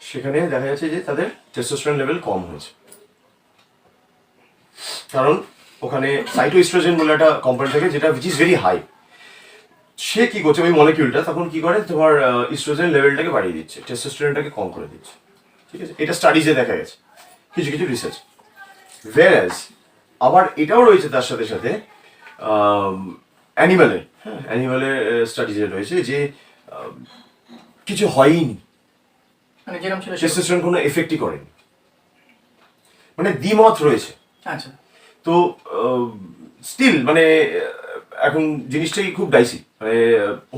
সেখানে দেখা যাচ্ছে যে তাদের টেস্টোস্টেরন লেভেল কম হয়েছে। কারণ ওখানে সাইটোএস্ট্রোজেন বলে একটা কম্পাউন্ড থাকে যেটা উইচ ইজ ভেরি হাই। সে কি করছে, ওই মলিকিউলটা তখন কি করে, তোমার ইস্ট্রোজেন লেভেলটাকে বাড়িয়ে দিচ্ছে, টেস্টোস্টেরনটাকে কম করে দিচ্ছে। ঠিক আছে, এটা স্টাডিজে দেখা গেছে, কিছু কিছু রিসার্চ। ওয়্যারএজ আবার এটাও রয়েছে তার সাথে সাথে অ্যানিমালের, হ্যাঁ অ্যানিমালের স্টাডিজে রয়েছে যে কিছু হয়ইনি, মানে যেরকম ছিল টেস্টোস্টেরন কোনো এফেক্টই করেনি, মানে দ্বিমত রয়েছে। আচ্ছা। তো স্টিল মানে এখন জিনিসটাই খুব ডাইসি, মানে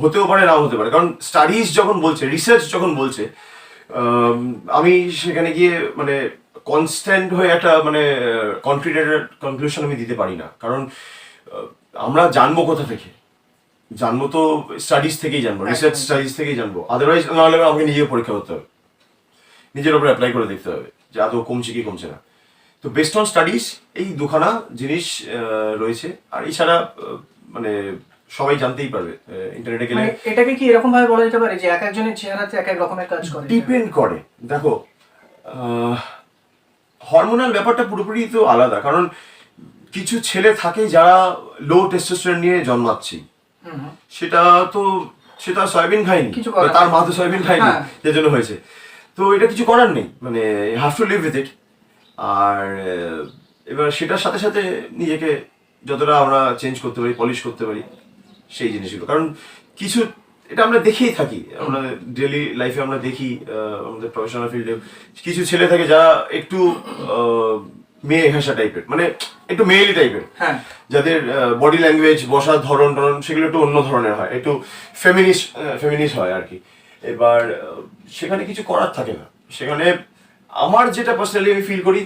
হতেও পারে নাও হতে পারে। কারণ স্টাডিজ যখন বলছে, রিসার্চ যখন বলছে, আমি সেখানে গিয়ে মানে কনস্ট্যান্ট হয়ে একটা মানে কনক্রিটেড কনক্লুশন আমি দিতে পারি না। কারণ আমরা জানবো কোথা থেকে, জানবো তো স্টাডিজ থেকেই জানবো, রিসার্চ স্টাডিজ থেকেই জানবো। আদারওয়াইজ নাহলে আমাকে নিজেকে পরীক্ষা করতে হবে, নিজের উপরে অ্যাপ্লাই করে দেখতে হবে যে আদৌ কমছে কি কমছে না। তো বেস্ট অন স্টাডিজ এই দুখানা জিনিস রয়েছে। আর এছাড়া মানে সবাই জানতেই পারবে ইন্টারনেটে গেলে। মানে এটাকে কি এরকম ভাবে বলা যেতে পারে যে এক একজনের চেহারাতে এক এক রকমের কাজ করে? ডিপেন্ড করে। দেখো হরমোনাল ব্যাপারটা পুরোপুরি তো আলাদা। কারণ কিছু ছেলে থাকে যারা লো টেস্টোস্টেরন নিয়ে জন্মাচ্ছে, সেটা তো সেটা সয়াবিন খায়নি, কিছু করার তার মা তো সয়াবিন খায়নি, হ্যাঁ। যে জন্য হয়েছে। তো এটা কিছু করার নেই, মানে have to live with it. আর এবার সেটার সাথে সাথে নিজেকে যতটা আমরা চেঞ্জ করতে পারি, পলিশ করতে পারি সেই জিনিসগুলো। কারণ কিছু এটা আমরা দেখেই থাকি, আমরা ডেইলি লাইফে আমরা দেখি, আমাদের প্রফেশনাল ফিল্ডে কিছু ছেলে থাকে যারা একটু মেয়ে ঘেঁষা টাইপের, মানে একটু মেয়েলি টাইপের, হ্যাঁ। যাদের বডি ল্যাঙ্গুয়েজ, বসার ধরন টরন সেগুলো একটু অন্য ধরনের হয়, একটু ফেমিনিস্ট হয় আর কি। এবার সেখানে কিছু করার থাকে না। সেখানে আমার যেটা পার্সোনালি আমি ফিল করি,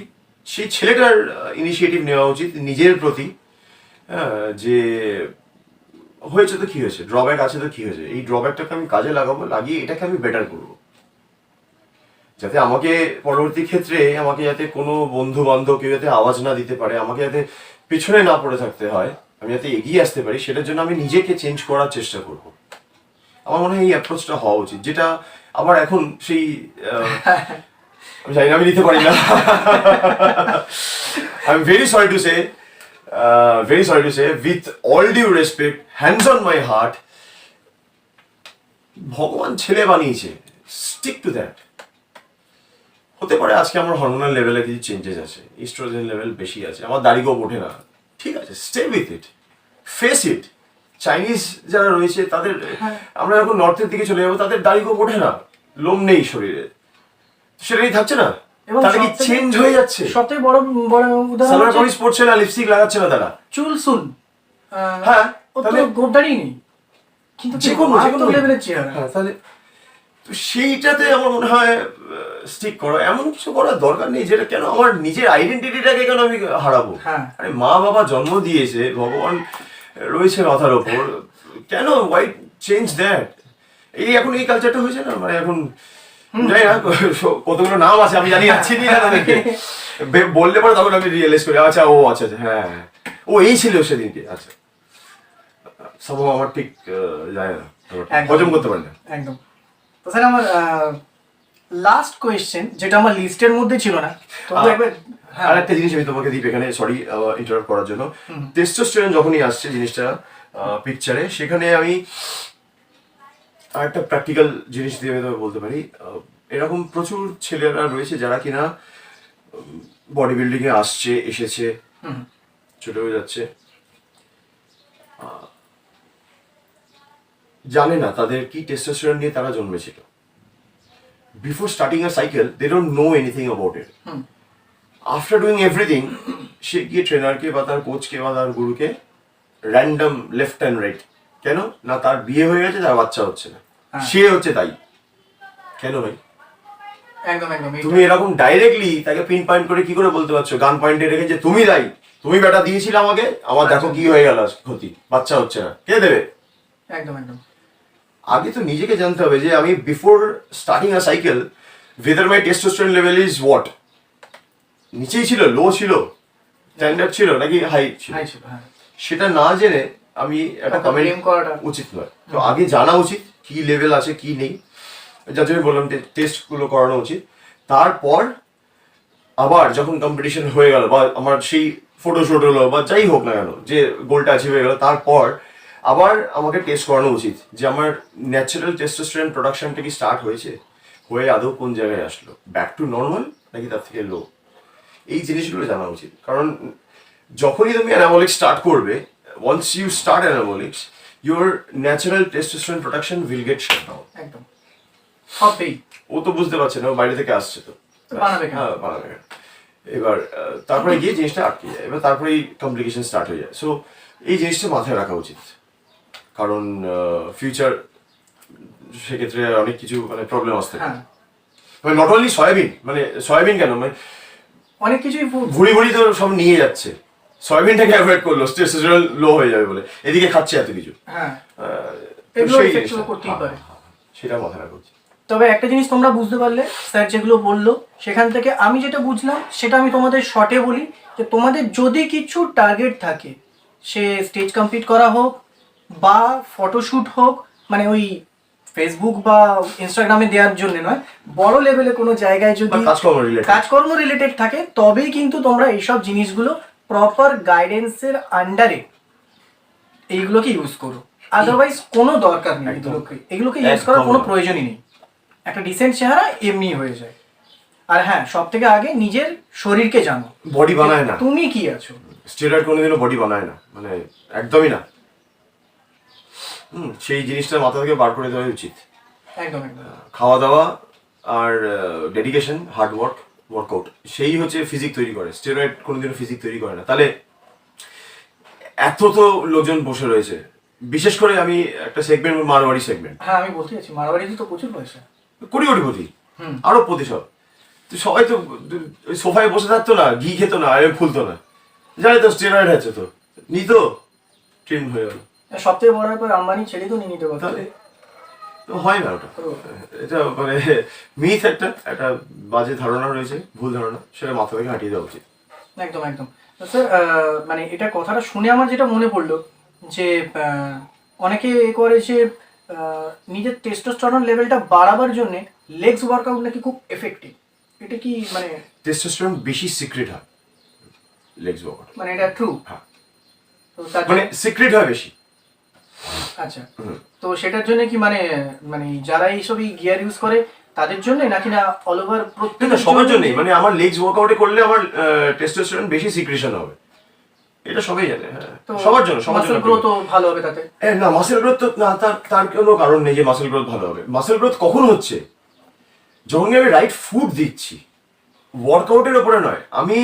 সেই ছেলেটার ইনিশিয়েটিভ নেওয়া উচিত নিজের প্রতি, যে হয়েছে তো কি হয়েছে, ড্রব্যাক আছে তো কি হয়েছে, এই ড্রব্যাকটাকে আমি কাজে লাগাবো, লাগিয়ে এটাকে আমি বেটার করবো, যাতে আমাকে পরবর্তী ক্ষেত্রে আমাকে যাতে কোনো বন্ধু বান্ধব কেউ যাতে আওয়াজ না দিতে পারে, আমাকে যাতে পিছনে না পড়ে থাকতে হয়, আমি যাতে এগিয়ে আসতে পারি, সেটার জন্য আমি নিজেকে চেঞ্জ করার চেষ্টা করব। আমার মনে হয় এই অ্যাপ্রোচটা হওয়া উচিত, যেটা আবার এখন সেই আমি জানি না, আমি নিতে পারি না। I am very sorry to say, with all due respect, hands on my heart, ভগবান ছেলে বানিয়েছে, স্টিক টু দ্যাট। হতে পারে আজকে আমার হরমোনাল লেভেলে কিছু চেঞ্জেস আছে, ইস্ট্রোজেন লেভেল বেশি আছে, আমার দাড়ি গোপ ওঠে না, ঠিক আছে, stay with it, face it. Chinese যারা রয়েছে তাদের, আমরা যখন নর্থের দিকে চলে যাবো, তাদের দাড়ি গোপ ওঠে না, লোম নেই শরীরে, সেটাই থাকছে না, তাহলে কি চেঞ্জ হয়ে যাচ্ছে? সবথেকে বড় বড় উদাহরণ সালোয়ার কামিজ পরছে না, লিপস্টিক লাগাচ্ছে না তারা, চুল সুল, হ্যাঁ ও তো তাহলে গোপ দাড়ি নেই, কিন্তু যে কোনো লেভেলের চেহারা। হ্যাঁ, তাহলে তো সেইটাতে আমার মনে হয় স্টিক করো, এমন কিছু করার দরকার নেই যেটা কেন আমার নিজের আইডেন্টিটিটাকে কেন আমি হারাবো। হ্যাঁ। আরে মা বাবা জন্ম দিয়েছে, ভগবান রয়েছে মাথার ওপর, কেন ওয়াই চেঞ্জ দ্যাট? এই এখন এই কালচারটা হয়েছে না, মানে এখন জানি না কতগুলো নাম আছে আমি জানি, চিনি না তাদেরকে, বললে পরে তখন আমি রিয়েলাইজ করি, আচ্ছা ও আচ্ছা আচ্ছা হ্যাঁ ও এই ছিল সেদিনকে, আচ্ছা সব আমার ঠিক যায় না, হজম করতে পারি না একদম। তো স্যার আমার লাস্ট কোয়েশ্চেন, যেটা আমার লিস্টের মধ্যে ছিল না, তো একবার আর একটা জিনিস আমি তোমাকে দিই এখানে, সরি ইন্টারাপ্ট করার জন্য। টেস্টোস্টেরন যখনই আসছে জিনিসটা পিকচারে, সেখানে আমি আর একটা প্র্যাকটিক্যাল জিনিস দিয়ে আমি তোমাকে বলতে পারি, এরকম প্রচুর ছেলেরা রয়েছে যারা কিনা বডি বিল্ডিং এ আসছে, এসেছে, চলে যাচ্ছে, জানে না তাদের কি টেস্টোস্টেরন নিয়ে তারা জন্মেছিল। Before starting a cycle they don't know anything about it. After doing everything সে গিয়ে ট্রেনারকে বা তার কোচকে বা তার গুরুকে র্যান্ডম লেফট অ্যান্ড রাইট, কেন না তার বিয়ে হয়ে গেছে, তার বাচ্চা হচ্ছে না, সে হচ্ছে তাই। কেন ভাই? একদম একদম তুমি এরকম ডাইরেক্টলি তাকে পিন পয়েন্ট করে কি করে বলতে পারছো, গান পয়েন্টে রেখে যে তুমি দায়ী, তুমি বেটা দিয়েছিলে আমাকে, আমার দেখো কি হয়ে গেল ক্ষতি, বাচ্চা হচ্ছে না, কে দেবে? একদম একদম আগে তো নিজেকে জানতে হবে যে আমি before starting a cycle whether my testosterone level is what, নিচেই ছিল, লো ছিল, স্ট্যান্ডার্ড ছিল নাকি হাই ছিল, হাই ছিল, হ্যাঁ। সেটা না জেনে আমি একটা কমেন্ট ব্লেম করাটা উচিত নয়। তো আগে জানা উচিত কি লেভেল আছে কি নেই, যার জন্য বললাম টেস্টগুলো করানো উচিত। তারপর আবার যখন কম্পিটিশন হয়ে গেল বা আমার সেই ফটোশুট হলো বা যাই হোক না কেন, যে গোলটা অ্যাচিভ হয়ে গেল, তারপর আবার আমাকে টেস্ট করানো উচিত যে আমার ন্যাচারাল টেস্টোস্টেরন প্রোডাকশনটা কি স্টার্ট হয়েছে, হয়ে আদৌ কোন জায়গায় আসলো, ব্যাক টু নর্মাল নাকি তার থেকে লো, এই জিনিসগুলো জানা উচিত। কারণ যখনই তুমি অ্যানাবলিক্স স্টার্ট করবে, once you start anabolics, your natural testosterone production will get shut down. একদম হবেই। ও তো বুঝতে পারছে না, ও বাইরে থেকে আসছে, তো বানাবে কেন? হ্যাঁ বানাবে কেন? এবার তারপরে গিয়ে জিনিসটা আটকে যায়, এবার তারপরেই কমপ্লিকেশন স্টার্ট হয়ে যায়। সো এই জিনিসটা মাথায় রাখা উচিত, কারণ ফিউচার সেক্ষেত্রে অনেক কিছু মানে প্রবলেম আসতে পারে। হ্যাঁ, মানে নট অনলি সয়াবিন, মানে সয়াবিন কেন, মানে অনেক কিছুই ভুড়ি ভুড়ি তো সব নিয়ে যাচ্ছে, সয়াবিনটাকে অ্যাভয়েড করলো, টেস্টোস্টেরন লো হয়ে যাবে বলে, এদিকে খাচ্ছে এত কিছু, হ্যাঁ তো এগুলো সেই effect জিনিসটা, করতেই পারে। সেটা মাথায় রাখা উচিত। তবে একটা জিনিস তোমরা বুঝতে পারলে, স্যার যেগুলো বললো সেখান থেকে আমি যেটা বুঝলাম সেটা আমি তোমাদের শর্টে বলি, যে তোমাদের যদি কিছু টার্গেট থাকে, সে স্টেজ কমপ্লিট করা হোক বা ফটোশ্যুট হোক, মানে ওই ফেসবুক বা ইনস্টাগ্রামে দেওয়ার জন্য নয়, বড় লেভেলে কোনো জায়গায় যদি বা কাজকর্ম রিলেটেড থাকে, তবেই কিন্তু তোমরা এইসব জিনিসগুলো প্রপার গাইডেন্সের আন্ডারে এইগুলোকে ইউজ করো। আদারওয়াইজ কোনো দরকার নেই, এগুলোকে ইউজ করার কোনো প্রয়োজনই নেই। একটা ডিসেন্ট চেহারা এমনি হয়ে যায়। আর হ্যাঁ, সব থেকে আগে নিজের শরীরকে জানো, বডি বানায় না, তুমি কি আছো। স্টেরয়েড কোনোদিনও বডি বানায় না, মানে একদমই না। সেই জিনিসটা মাথা থেকে বার করে দেওয়া উচিত। একদম একদম খাওয়া দাওয়া আর ডেডিকেশন, হার্ড ওয়ার্ক, ওয়ার্কআউট, সেই হচ্ছে ফিজিক তৈরি করে, স্টেরয়েড কোনোদিনও ফিজিক তৈরি করে না। তাহলে এত তো লোকজন বসে রয়েছে, বিশেষ করে আমি একটা সেগমেন্ট, মারোয়ারি সেগমেন্ট, হ্যাঁ আমি বলতে চাচ্ছি মারোয়ারিতে তো প্রচুর পয়সা, কোটি কোটিপতি, আরো প্রতিশত, তো সবাই তো ওই সোফায় বসে থাকতো না, ঘি খেতো না, আর ফুলতো না, জানে তো স্টেরয়েড আছে, তো নিত, ট্রেন হয়ে গেল। সব থেকে বড় ব্যাপার আম্বানি ছেড়ে তো নিয়ে নিতে পারতো। তাহলে তো হয় না ওটা, এটা মানে মিথ, একটা বাজে ধারণা রয়েছে, ভুল ধারণা, সেটা মাথা থেকে হাঁটিয়ে দেওয়া উচিত। একদম একদম। তো স্যার মানে এটা কথাটা শুনে আমার যেটা মনে পড়লো, যে অনেকে এ করে যে নিজের টেস্টোস্টেরন লেভেলটা বাড়াবার জন্য লেগস ওয়ার্কআউট নাকি খুব এফেক্টিভ, এটা কি মানে টেস্টোস্টেরন বেশি সিক্রেট হয় লেগস ওয়ার্কআউট, মানে এটা ট্রু? হ্যাঁ, তো তার মানে সিক্রেট হয় বেশি। আচ্ছা, তো সেটার জন্য কি মানে মানে যারা এইসবই গিয়ার ইউজ করে তাদের জন্য, নাকি না অল ওভার প্রত্যেক সবার জন্যই, মানে আমার লেগস ওয়ার্কআউটে করলে আমার টেস্টোস্টেরন বেশি সিক্রেশন হবে, এটা সবাই জানে। হ্যাঁ, সবার জন্য, সবার জন্য গ্রোথও ভালো হবে তাতে। না, মাসেল গ্রোথ তো না, তার কোনো কারণ নেই যে মাসেল গ্রোথ ভালো হবে। মাসেল গ্রোথ কখন হচ্ছে, যখন আমি রাইট ফুড দিচ্ছি, ওয়ার্কআউটের ওপরে নয়। আমি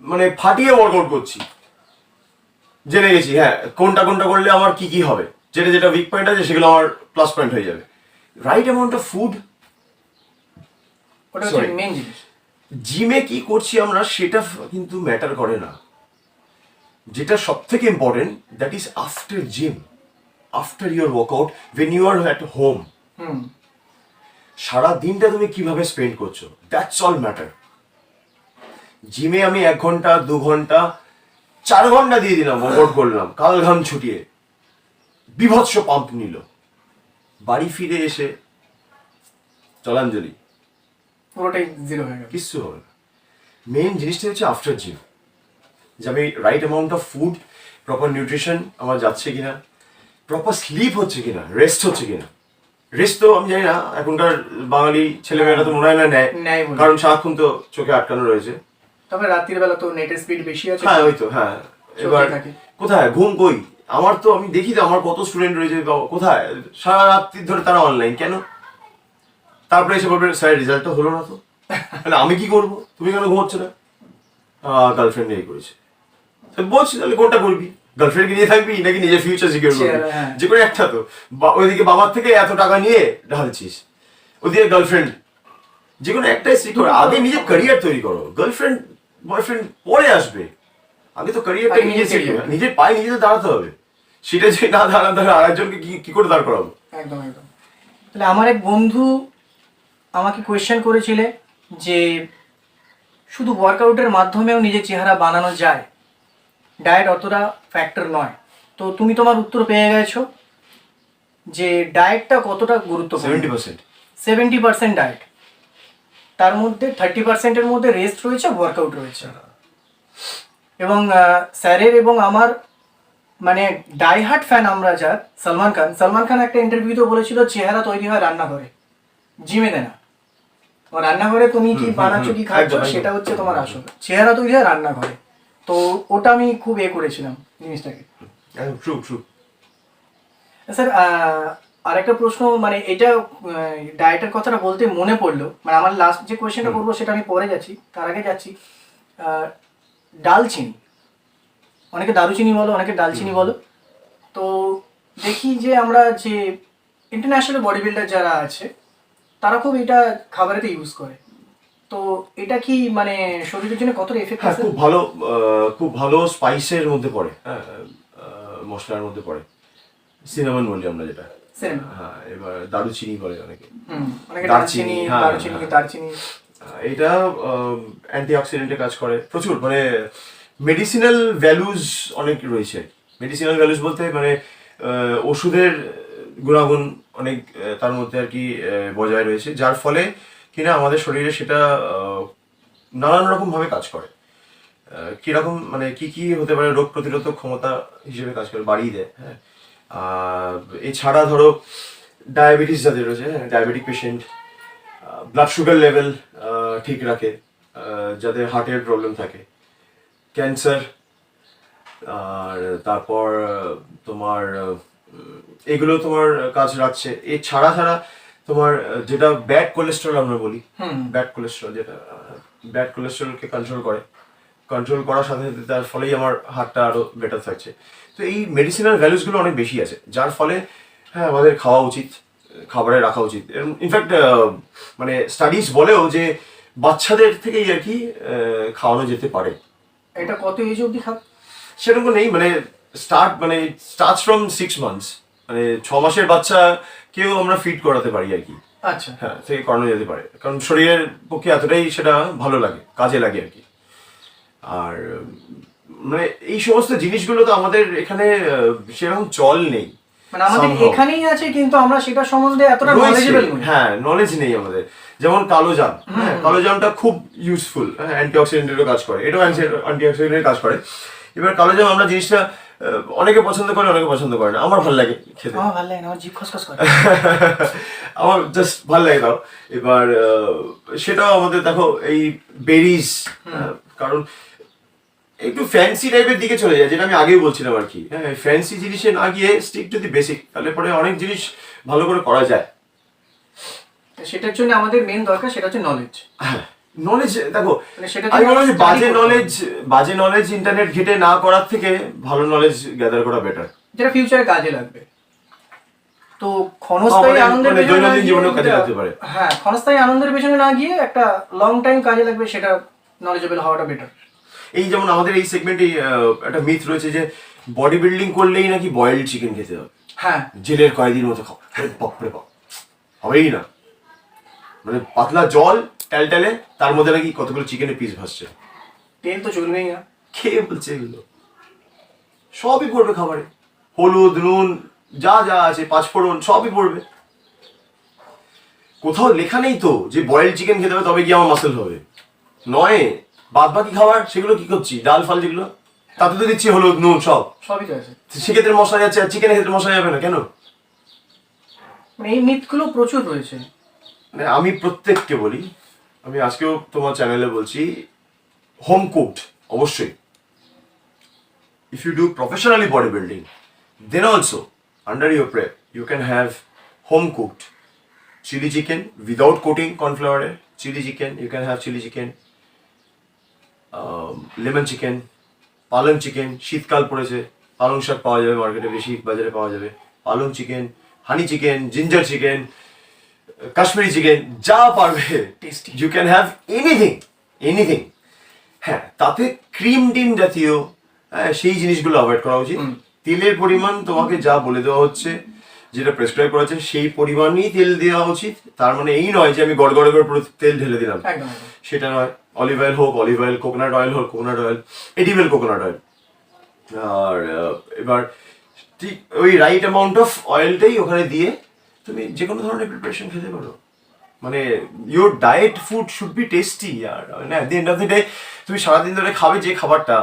মানে ফাটিয়ে ওয়ার্কআউট করছি, জেনে গেছি হ্যাঁ কোনটা কোনটা করলে আমার কি কি হবে, যেটা যেটা উইক পয়েন্ট আছে সেগুলো আমার প্লাস পয়েন্ট হয়ে যাবে। রাইট অ্যামাউন্ট অফ ফুড, ওটা হচ্ছে মেইন জিনিস। জিমে কি করছি আমরা সেটা কিন্তু ম্যাটার করে না। যেটা সব থেকে important, that is after gym, after your workout, when you are at home, সারা দিনটা তুমি কিভাবে স্পেন্ড করছো, দ্যাটস অল ম্যাটার। জিমে আমি 1 ঘন্টা 2 ঘন্টা 4 ঘন্টা দিয়ে দিলাম, ওয়ার্কআউট করলাম, কাল ঘাম ছুটিয়ে, বিভৎস পাম্প নিল, বাড়ি ফিরে এসে জলাঞ্জলি, পুরোটাই জিরো হয়ে গেল, কিচ্ছু হবে না। মেইন জিনিসটা হচ্ছে আফটার জিম, যে আমি right amount of food, proper nutrition আমার যাচ্ছে কিনা, প্রপার স্লিপ হচ্ছে কিনা, রেস্ট হচ্ছে কিনা। রেস্ট তো আমি জানি না, এখনকার বাঙালি ছেলেমেয়েরা তো মনে হয় না নেয়, কারণ সারাক্ষণ তো চোখে আটকানো রয়েছে। তবে রাত্রির বেলা তো নেটের স্পিড বেশি আছে। হ্যাঁ ওই তো, হ্যাঁ, এবার কোথায় ঘুম, কই আমার তো আমি দেখি তো আমার কত স্টুডেন্ট রয়েছে কোথায় সারা রাত্রি ধরে তারা অনলাইন কেন, তারপরে এসে বলবে স্যার রেজাল্টটা হলো না তো, তাহলে আমি কি করবো, তুমি কেন ঘুমোচ্ছ না, গার্লফ্রেন্ড এই করেছে, বলছি তাহলে কোনটা করবি, গার্লফ্রেন্ডকে নিয়ে থাকবি নাকি নিজের ফিউচার সিকিউর করবি, হ্যাঁ। যে কোনো একটা তো। ওইদিকে বাবার থেকে এত টাকা নিয়ে ঢালছিস, ওদিকে গার্লফ্রেন্ড, যে কোনো একটাই স্টিক করো, আগে নিজের ক্যারিয়ার তৈরি করো, গার্লফ্রেন্ড বয়ফ্রেন্ড পরে আসবে, আগে তো ক্যারিয়ারটা আগে নিজে নিজের career। নিজের পায়ে নিজে দাঁড়াতে হবে, সেটা যে না দাঁড়াতে হবে আরেকজনকে কি করে দাঁড় করাবো। একদম একদম। তাহলে আমার এক বন্ধু আমাকে কোয়েশ্চেন করেছিলে যে শুধু ওয়ার্কআউটের মাধ্যমেও নিজের চেহারা বানানো যায়, ডায়েট অতটা ফ্যাক্টর নয়, তো তুমি তোমার উত্তর পেয়ে গেছো যে ডায়েটটা কতটা গুরুত্বপূর্ণ। 70%। 70% ডায়েট, তার মধ্যে 30%-এর মধ্যে রেস্ট রয়েছে, ওয়ার্কআউট রয়েছে। এবং স্যারের এবং আমার মানে ডাইহার্ট ফ্যান আমরা যা সলমান খান একটা ইন্টারভিউতে বলেছিল চেহারা তৈরি হয় রান্নাঘরে, জিমে দেয় না। তোমার রান্নাঘরে তুমি কি বানাচ্ছো কি খাচ্ছ একদম, একদম। সেটা হচ্ছে তোমার আসল, চেহারা তৈরি হয় রান্নাঘরে। তো ওটা আমি খুব করেছিলাম জিনিসটাকে। True true. স্যার আরেকটা প্রশ্ন, মানে এটা ডায়েটের কথাটা বলতে মনে পড়লো, মানে আমার লাস্ট যে কোয়েশ্চেনটা করবো সেটা আমি পরে যাচ্ছি, তার আগে যাচ্ছি ডালচিনি, অনেকে দারুচিনি বলো, অনেকে ডালচিনি বলো। তো দেখি যে আমরা যে ইন্টারন্যাশনাল বডি বিল্ডার যারা আছে তারা খুব এটা খাবারেতে ইউজ করে, তো এটা কি মানে শরীরের জন্য কতটা এফেক্ট হ্যাঁ আছে? খুব ভালো স্পাইসের মধ্যে পড়ে, হ্যাঁ মশলার মধ্যে পড়ে, সিনামন বলি আমরা যেটা, Cinnamon। হ্যাঁ এবার দারুচিনি বলে অনেকে, অনেকে দারচিনি, দারুচিনি হ্যাঁ। দারচিনি। এটা অ্যান্টি অক্সিডেন্টে কাজ করে প্রচুর, মানে মেডিসিনাল ভ্যালুজ অনেক রয়েছে। মেডিসিনাল ভ্যালুজ বলতে মানে ওষুধের গুণাগুণ অনেক তার মধ্যে আর কি বজায় রয়েছে, যার ফলে কিনা আমাদের শরীরে সেটা নানান রকম ভাবে কাজ করে। কিরকম মানে কি কি হতে পারে, রোগ প্রতিরোধক ক্ষমতা হিসেবে কাজ করে, বাড়িয়ে দেয়, হ্যাঁ। এছাড়া ধরো ডায়াবেটিস যাদের রয়েছে, হ্যাঁ diabetic patient, blood sugar level ঠিক রাখে, যাদের হার্টের প্রবলেম থাকে, ক্যান্সার, আর তারপর তোমার এগুলো তোমার কাজ রাখছে। এছাড়া ছাড়া তোমার যেটা ব্যাড কোলেস্টেরল আমরা বলি, ব্যাড কোলেস্টেরল, যেটা ব্যাড কোলেস্টেরলকে কন্ট্রোল করার সাথে সাথে তার ফলেই আমার হার্টটা আরো বেটার থাকছে। তো এই মেডিসিনাল ভ্যালুসগুলো অনেক বেশি আছে, যার ফলে হ্যাঁ আমাদের খাওয়া উচিত, খাবারে রাখা উচিত। ইনফ্যাক্ট মানে স্টাডিজ বলেও যে বাচ্চাদের থেকেই আর কি খাওয়ানো যেতে পারে। এটা কত এজ অবধি খাবে? সেরকম নেই, মানে স্টার্টস ফ্রম 6 মান্থস, মানে 6 মাসের বাচ্চা কেউ আমরা ফিড করাতে পারি আর কি, আচ্ছা। হ্যাঁ থেকে করানো যেতে পারে, কারণ শরীরের পক্ষে এতটাই সেটা ভালো লাগে, কাজে লাগে আর কি। আর মানে এই সমস্ত জিনিসগুলো তো আমাদের এখানে সেরকম চল নেই, মানে আমাদের somehow। এখানেই আছে কিন্তু আমরা সেটা সম্বন্ধে এতটা রয়েছে, নলেজেবল নই। হ্যাঁ নলেজ নেই আমাদের। যেমন কালো জাম, হ্যাঁ কালো জামটা খুব ইউজফুল, হ্যাঁ অ্যান্টিঅক্সিডেন্টেরও কাজ করে, এটাও অ্যান্টিঅক্সিডেন্টের কাজ করে। এবার কালো জাম আমরা জিনিসটা অনেকে পছন্দ করে, অনেকে পছন্দ করে না, আমার ভালো লাগে খেতে, আমার ভালো লাগে না, আমার জিভ খসখস করে। আমার জাস্ট ভালো লাগে তাও। এবার সেটাও আমাদের দেখো এই বেরিজ, কারণ একটু ফ্যান্সি টাইপের দিকে চলে যায়, যেটা আমি আগেই বলছিলাম আর কি, হ্যাঁ ফ্যান্সি জিনিসে না গিয়ে স্টিক টু দি বেসিক, তাহলে পরে অনেক জিনিস ভালো করে করা যায়। সেটার জন্য আমাদের মেন দরকার সেটা হচ্ছে নলেজ। নলেজ দেখো, মানে সেটা আমি যদি বলবো যে study করতে বাজে নলেজ ইন্টারনেট ঘেটে না করার থেকে ভালো নলেজ গ্যাদার করা বেটার, যেটা ফিউচারে কাজে লাগবে। তো ক্ষণস্থায়ী মানে- আনন্দের মানে পেছনে না দৈনন্দিন গিয়ে জীবনেও কাজে লাগতে পারে। হ্যাঁ, ক্ষণস্থায়ী আনন্দের পেছনে না গিয়ে একটা লং টাইম কাজে লাগবে, সেটা নলেজেবল হওয়াটা বেটার। এই যেমন আমাদের এই সেগমেন্টে একটা মিথ রয়েছে যে বডি বিল্ডিং করলেই নাকি বয়েলড চিকেন খেতে হবে, হ্যাঁ, জেলের কয়েদির মতো খাও, বাপরে বাপ, হবেই না। মানে পাতলা জল ট্যালট্যালে, তার মধ্যে নাকি কতগুলো চিকেনের পিস ভাসছে, তেল তো চলবেই না। খেয়ে বলছে এগুলো সবই পড়বে খাবারে, হলুদ নুন যা যা আছে, পাঁচফোড়ন সবই পড়বে। কোথাও লেখা নেই তো যে বয়েলড চিকেন খেতে হবে তবে কি আমার মাসেল হবে, নয়। বাদ বাকি খাবার সেগুলো কি করছি, ডাল ফাল যেগুলো, তাতে তো দিচ্ছি হলুদ নুন সব, সবই তো আছে। সেক্ষেত্রে মশলা যাচ্ছে, আর চিকেনের ক্ষেত্রে মশলা যাবে না কেন? মানে এই মিথগুলো প্রচুর রয়েছে। মানে আমি প্রত্যেককে বলি, আমি আজকেও তোমার চ্যানেলে বলছি, হোম কুকড অবশ্যই। If you do professionally body building, Then also, under your prep, you can have home cooked chili chicken without coating cornflour. Chili chicken, you can have chili chicken, lemon chicken, পালং chicken, শীতকাল পড়েছে, পালং শাক পাওয়া যাবে মার্কেটে, বেশি বাজারে পাওয়া যাবে, পালং chicken, honey chicken, ginger chicken, Kashmiri chicken, যা পারবে, Tasty. You can have anything. হ্যাঁ, তাতে ক্রিম টিম জাতীয় সেই জিনিসগুলো অ্যাভয়েড করা উচিত। তেলের পরিমাণ তোমাকে যা বলে দেওয়া হচ্ছে, যেটা প্রেসক্রাইব করা হচ্ছে সেই পরিমাণই তেল দেওয়া উচিত। তার মানে এই নয় যে আমি গড়গড়ে করে পুরো তেল ঢেলে দিলাম, একদম। সেটা নয়। অলিভ অয়েল হোক অলিভ অয়েল, কোকোনাট অয়েল হোক coconut oil, edible coconut oil. আর এবার ঠিক ওই রাইট অ্যামাউন্ট অফ অয়েলটাই ওখানে দিয়ে তুমি যে কোনো ধরনের প্রিপারেশন খেতে পারো। মানে your diet food should be tasty. আর মানে at the end of the day তুমি সারাদিন ধরে খাবে যে খাবারটা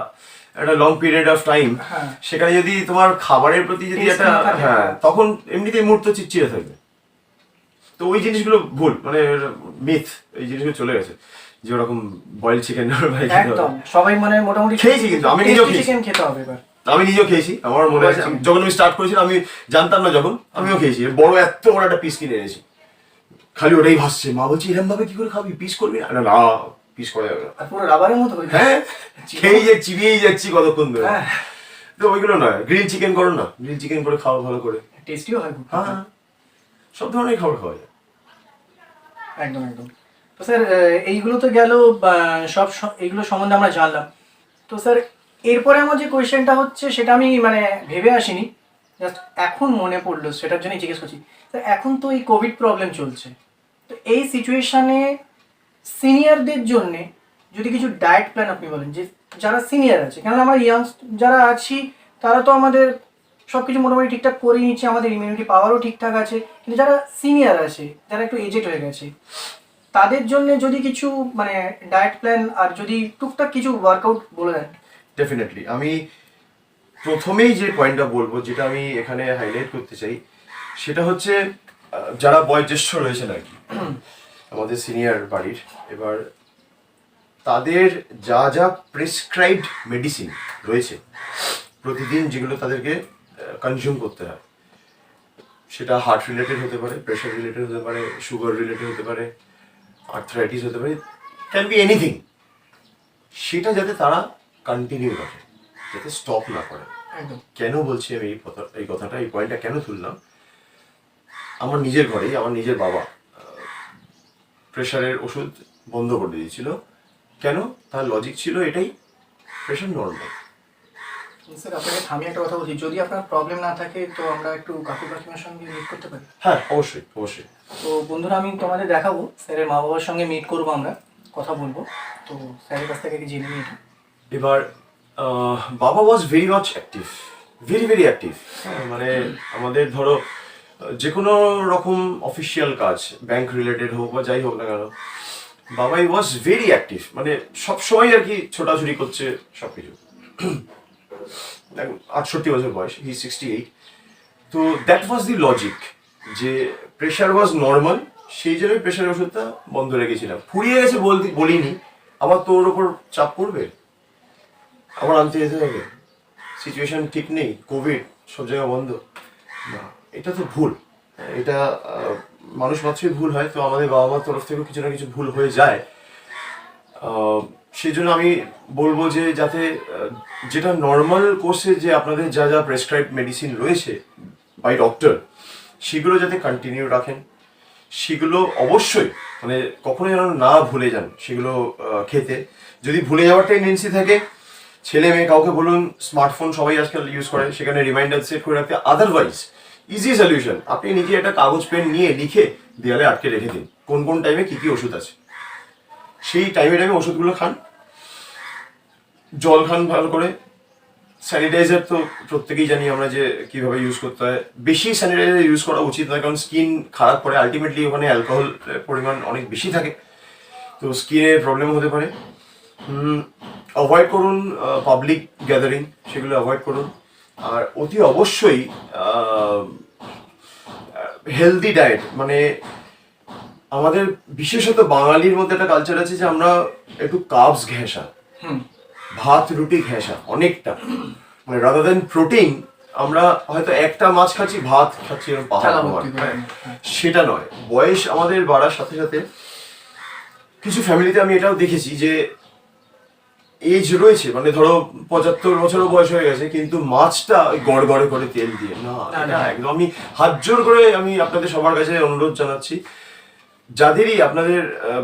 একটা লং পিরিয়ড অফ টাইম, হ্যাঁ। সেখানে যদি তোমার খাবারের প্রতি যদি Taste একটা না থাকে। হ্যাঁ, তখন এমনিতেই মুড তো চিটচিটে থাকবে। তো ওই জিনিসগুলো ভুল, মানে মিথ, এই জিনিসগুলো চলে গেছে যে ওরকম বয়েল চিকেন একদম সবাই মানে মোটামুটি খেয়েছি, কিন্তু আমি নিজেও খেয়েছি। চিকেন খেতে হবে এবার। আমি নিজেও খেয়েছি, আমার মনে আছে যখন আমি স্টার্ট করেছিলাম আমি জানতাম না, যখন আমিও খেয়েছি। বড় এত বড় একটা পিস কিনে এনেছি, খালি ওটাই ভাসছে। মা বলছে এরকম ভাবে কি করে খাবি, পিস করবি না? না, পিস করা যাবে না। আর পুরো রাবারের মতো হয়ে যায়। হ্যাঁ, খেয়েই যাচ্ছি, চিবিয়েই যাচ্ছি কতক্ষণ ধরে। হ্যাঁ। তো ওইগুলো নয়, গ্রিল চিকেন করো না, গ্রিল চিকেন করে খাওয়া ভালো করে। টেস্টিও হয় খুব। হ্যাঁ, সব ধরনের খাবার খাওয়া যায়। একদম একদম। তো স্যার এইগুলো তো গেল, এইগুলো সম্বন্ধে আমরা জানলাম। তো স্যার এরপরে আমার যে কোয়েশ্চেনটা হচ্ছে সেটা আমি মানে ভেবে আসিনি, জাস্ট এখন মনে পড়লো, সেটার জন্যই জিজ্ঞেস করছি। স্যার এখন তো এই কোভিড প্রবলেম চলছে, তো এই সিচুয়েশানে সিনিয়রদের জন্যে যদি কিছু ডায়েট প্ল্যান আপনি বলেন, যে যারা সিনিয়র আছে, কেননা আমরা ইয়াংস যারা আছি তারা তো আমাদের সব কিছু মোটামুটি ঠিকঠাক করে নিচ্ছে, আমাদের ইমিউনিটি পাওয়ারও ঠিকঠাক আছে, কিন্তু যারা সিনিয়র আছে, যারা একটু এজেড হয়ে গেছে, তাদের জন্য যদি কিছু মানে ডায়েট প্ল্যান আর যদি টুকটাক কিছু ওয়ার্কআউট বলে দেন। ডেফিনেটলি আমি প্রথমেই যে পয়েন্টটা বলবো, যেটা আমি এখানে হাইলাইট করতে চাই, সেটা হচ্ছে যারা বয়োজ্যেষ্ঠ রয়েছেন আর কি, আমাদের সিনিয়র বাড়ির, এবার তাদের যা যা প্রেসক্রাইবড মেডিসিন রয়েছে প্রতিদিন, যেগুলো তাদেরকে কনজিউম করতে হয়, সেটা হার্ট রিলেটেড হতে পারে, প্রেশার রিলেটেড হতে পারে, সুগার রিলেটেড হতে পারে, আর্থ্রাইটিস হতে পারে, ক্যান বি এনিথিং, সেটা যাতে তারা কন্টিনিউ রাখে, যাতে স্টপ না করে। একদম। কেন বলছি আমি এই কথাটা, এই পয়েন্টটা কেন তুললাম? আমার নিজের ঘরেই আমার নিজের বাবা প্রেশারের ওষুধ বন্ধ করে দিয়েছিল। কেন? তার লজিক ছিল এটাই, প্রেশার নর্মাল। স্যার আপনাকে থামিয়ে একটা কথা বলছি, যদি আপনার প্রবলেম না থাকে তো আমরা একটু কাকু কাকিমার সঙ্গে মিট করতে পারি? হ্যাঁ, অবশ্যই অবশ্যই। তো বন্ধুরা আমি তোমাদের দেখাবো, স্যারের মা বাবার সঙ্গে মিট করবো, আমরা কথা বলবো, তো স্যারের কাছ থেকে জেনে নিই এটা। এবার বাবা was very much active, very active. মানে আমাদের ধরো যে কোনো রকম অফিসিয়াল কাজ, ব্যাংক রিলেটেড হোক বা যাই হোক না কেন, বাবাই ওয়াজ ভেরি অ্যাক্টিভ, মানে সবসময় আর কি ছোটাছুটি করছে সব কিছু। 68 বছর বয়স, হি 68। তো দ্যাট ওয়াজ দি লজিক, যে প্রেশার ওয়াজ নর্মাল, সেই জন্যই প্রেশারের ওষুধটা বন্ধ রেখেছিলাম। ফুরিয়ে গেছে বলিনি, আবার তোর ওপর চাপ পড়বে, আবার আনতে যেতে হবে, সিচুয়েশন ঠিক নেই, কোভিড, সব জায়গা বন্ধ, না, এটা তো ভুল। এটা মানুষ মাত্রই ভুল হয়, তো আমাদের বাবা মার তরফ থেকেও কিছু না কিছু ভুল হয়ে যায়। সেই জন্য আমি বলবো যে যাতে যেটা নর্মাল কোর্সে যে আপনাদের যা যা প্রেসক্রাইব মেডিসিন রয়েছে বাই ডক্টর, সেগুলো যাতে কন্টিনিউ রাখেন, সেগুলো অবশ্যই মানে কখনো যেন না ভুলে যান সেগুলো খেতে। যদি ভুলে যাওয়ার টেন্ডেন্সি থাকে, ছেলে মেয়ে কাউকে বলুন, স্মার্টফোন সবাই আজকাল ইউজ করে, সেখানে রিমাইন্ডার সেট করে রাখতে। আদারওয়াইজ ইজি সলিউশন, আপনি নিজে একটা কাগজ পেন নিয়ে লিখে দেয়ালে আটকে রেখে দিন কোন কোন টাইমে কি কি ওষুধ আছে, সেই টাইমে ওষুধগুলো খান, জল খান ভালো করে। স্যানিটাইজার তো প্রত্যেকেই জানি আমরা যে কিভাবে ইউজ করতে হয়, বেশি স্যানিটাইজার ইউজ করা উচিত নয়, কারণ স্কিন খারাপ করে, আলটিমেটলি ওখানে অ্যালকোহল পরিমাণ অনেক বেশি থাকে, তো স্কিনের প্রবলেম হতে পারে। অ্যাভয়েড করুন পাবলিক গ্যাদারিং, সেগুলো অ্যাভয়েড করুন। আর অতি অবশ্যই হেলদি ডায়েট, মানে আমাদের বিশেষত বাঙালির মধ্যে একটা কালচার আছে যে আমরা একটু কার্বস ঘেঁষা, ভাত রুটি ঘেঁষা অনেকটা, মানে রাদার দেন প্রোটিন আমরা হয়তো একটা মাছ খাচ্ছি, ভাত খাচ্ছি, এরকম পাহাড় থালা প্রমাণ, ভর্তি করে, হ্যাঁ, হ্যাঁ। সেটা নয়। বয়স আমাদের বাড়ার সাথে সাথে কিছু ফ্যামিলিতে আমি এটাও দেখেছি যে এজ রয়েছে, মানে ধরো 75 বছরও বয়স হয়ে গেছে, কিন্তু মাছটা ওই গড়গড়ে করে তেল দিয়ে না, এটা একদম আমি হাত জোর করে আমি আপনাদের সবার কাছে অনুরোধ জানাচ্ছি, যাদেরই আপনাদের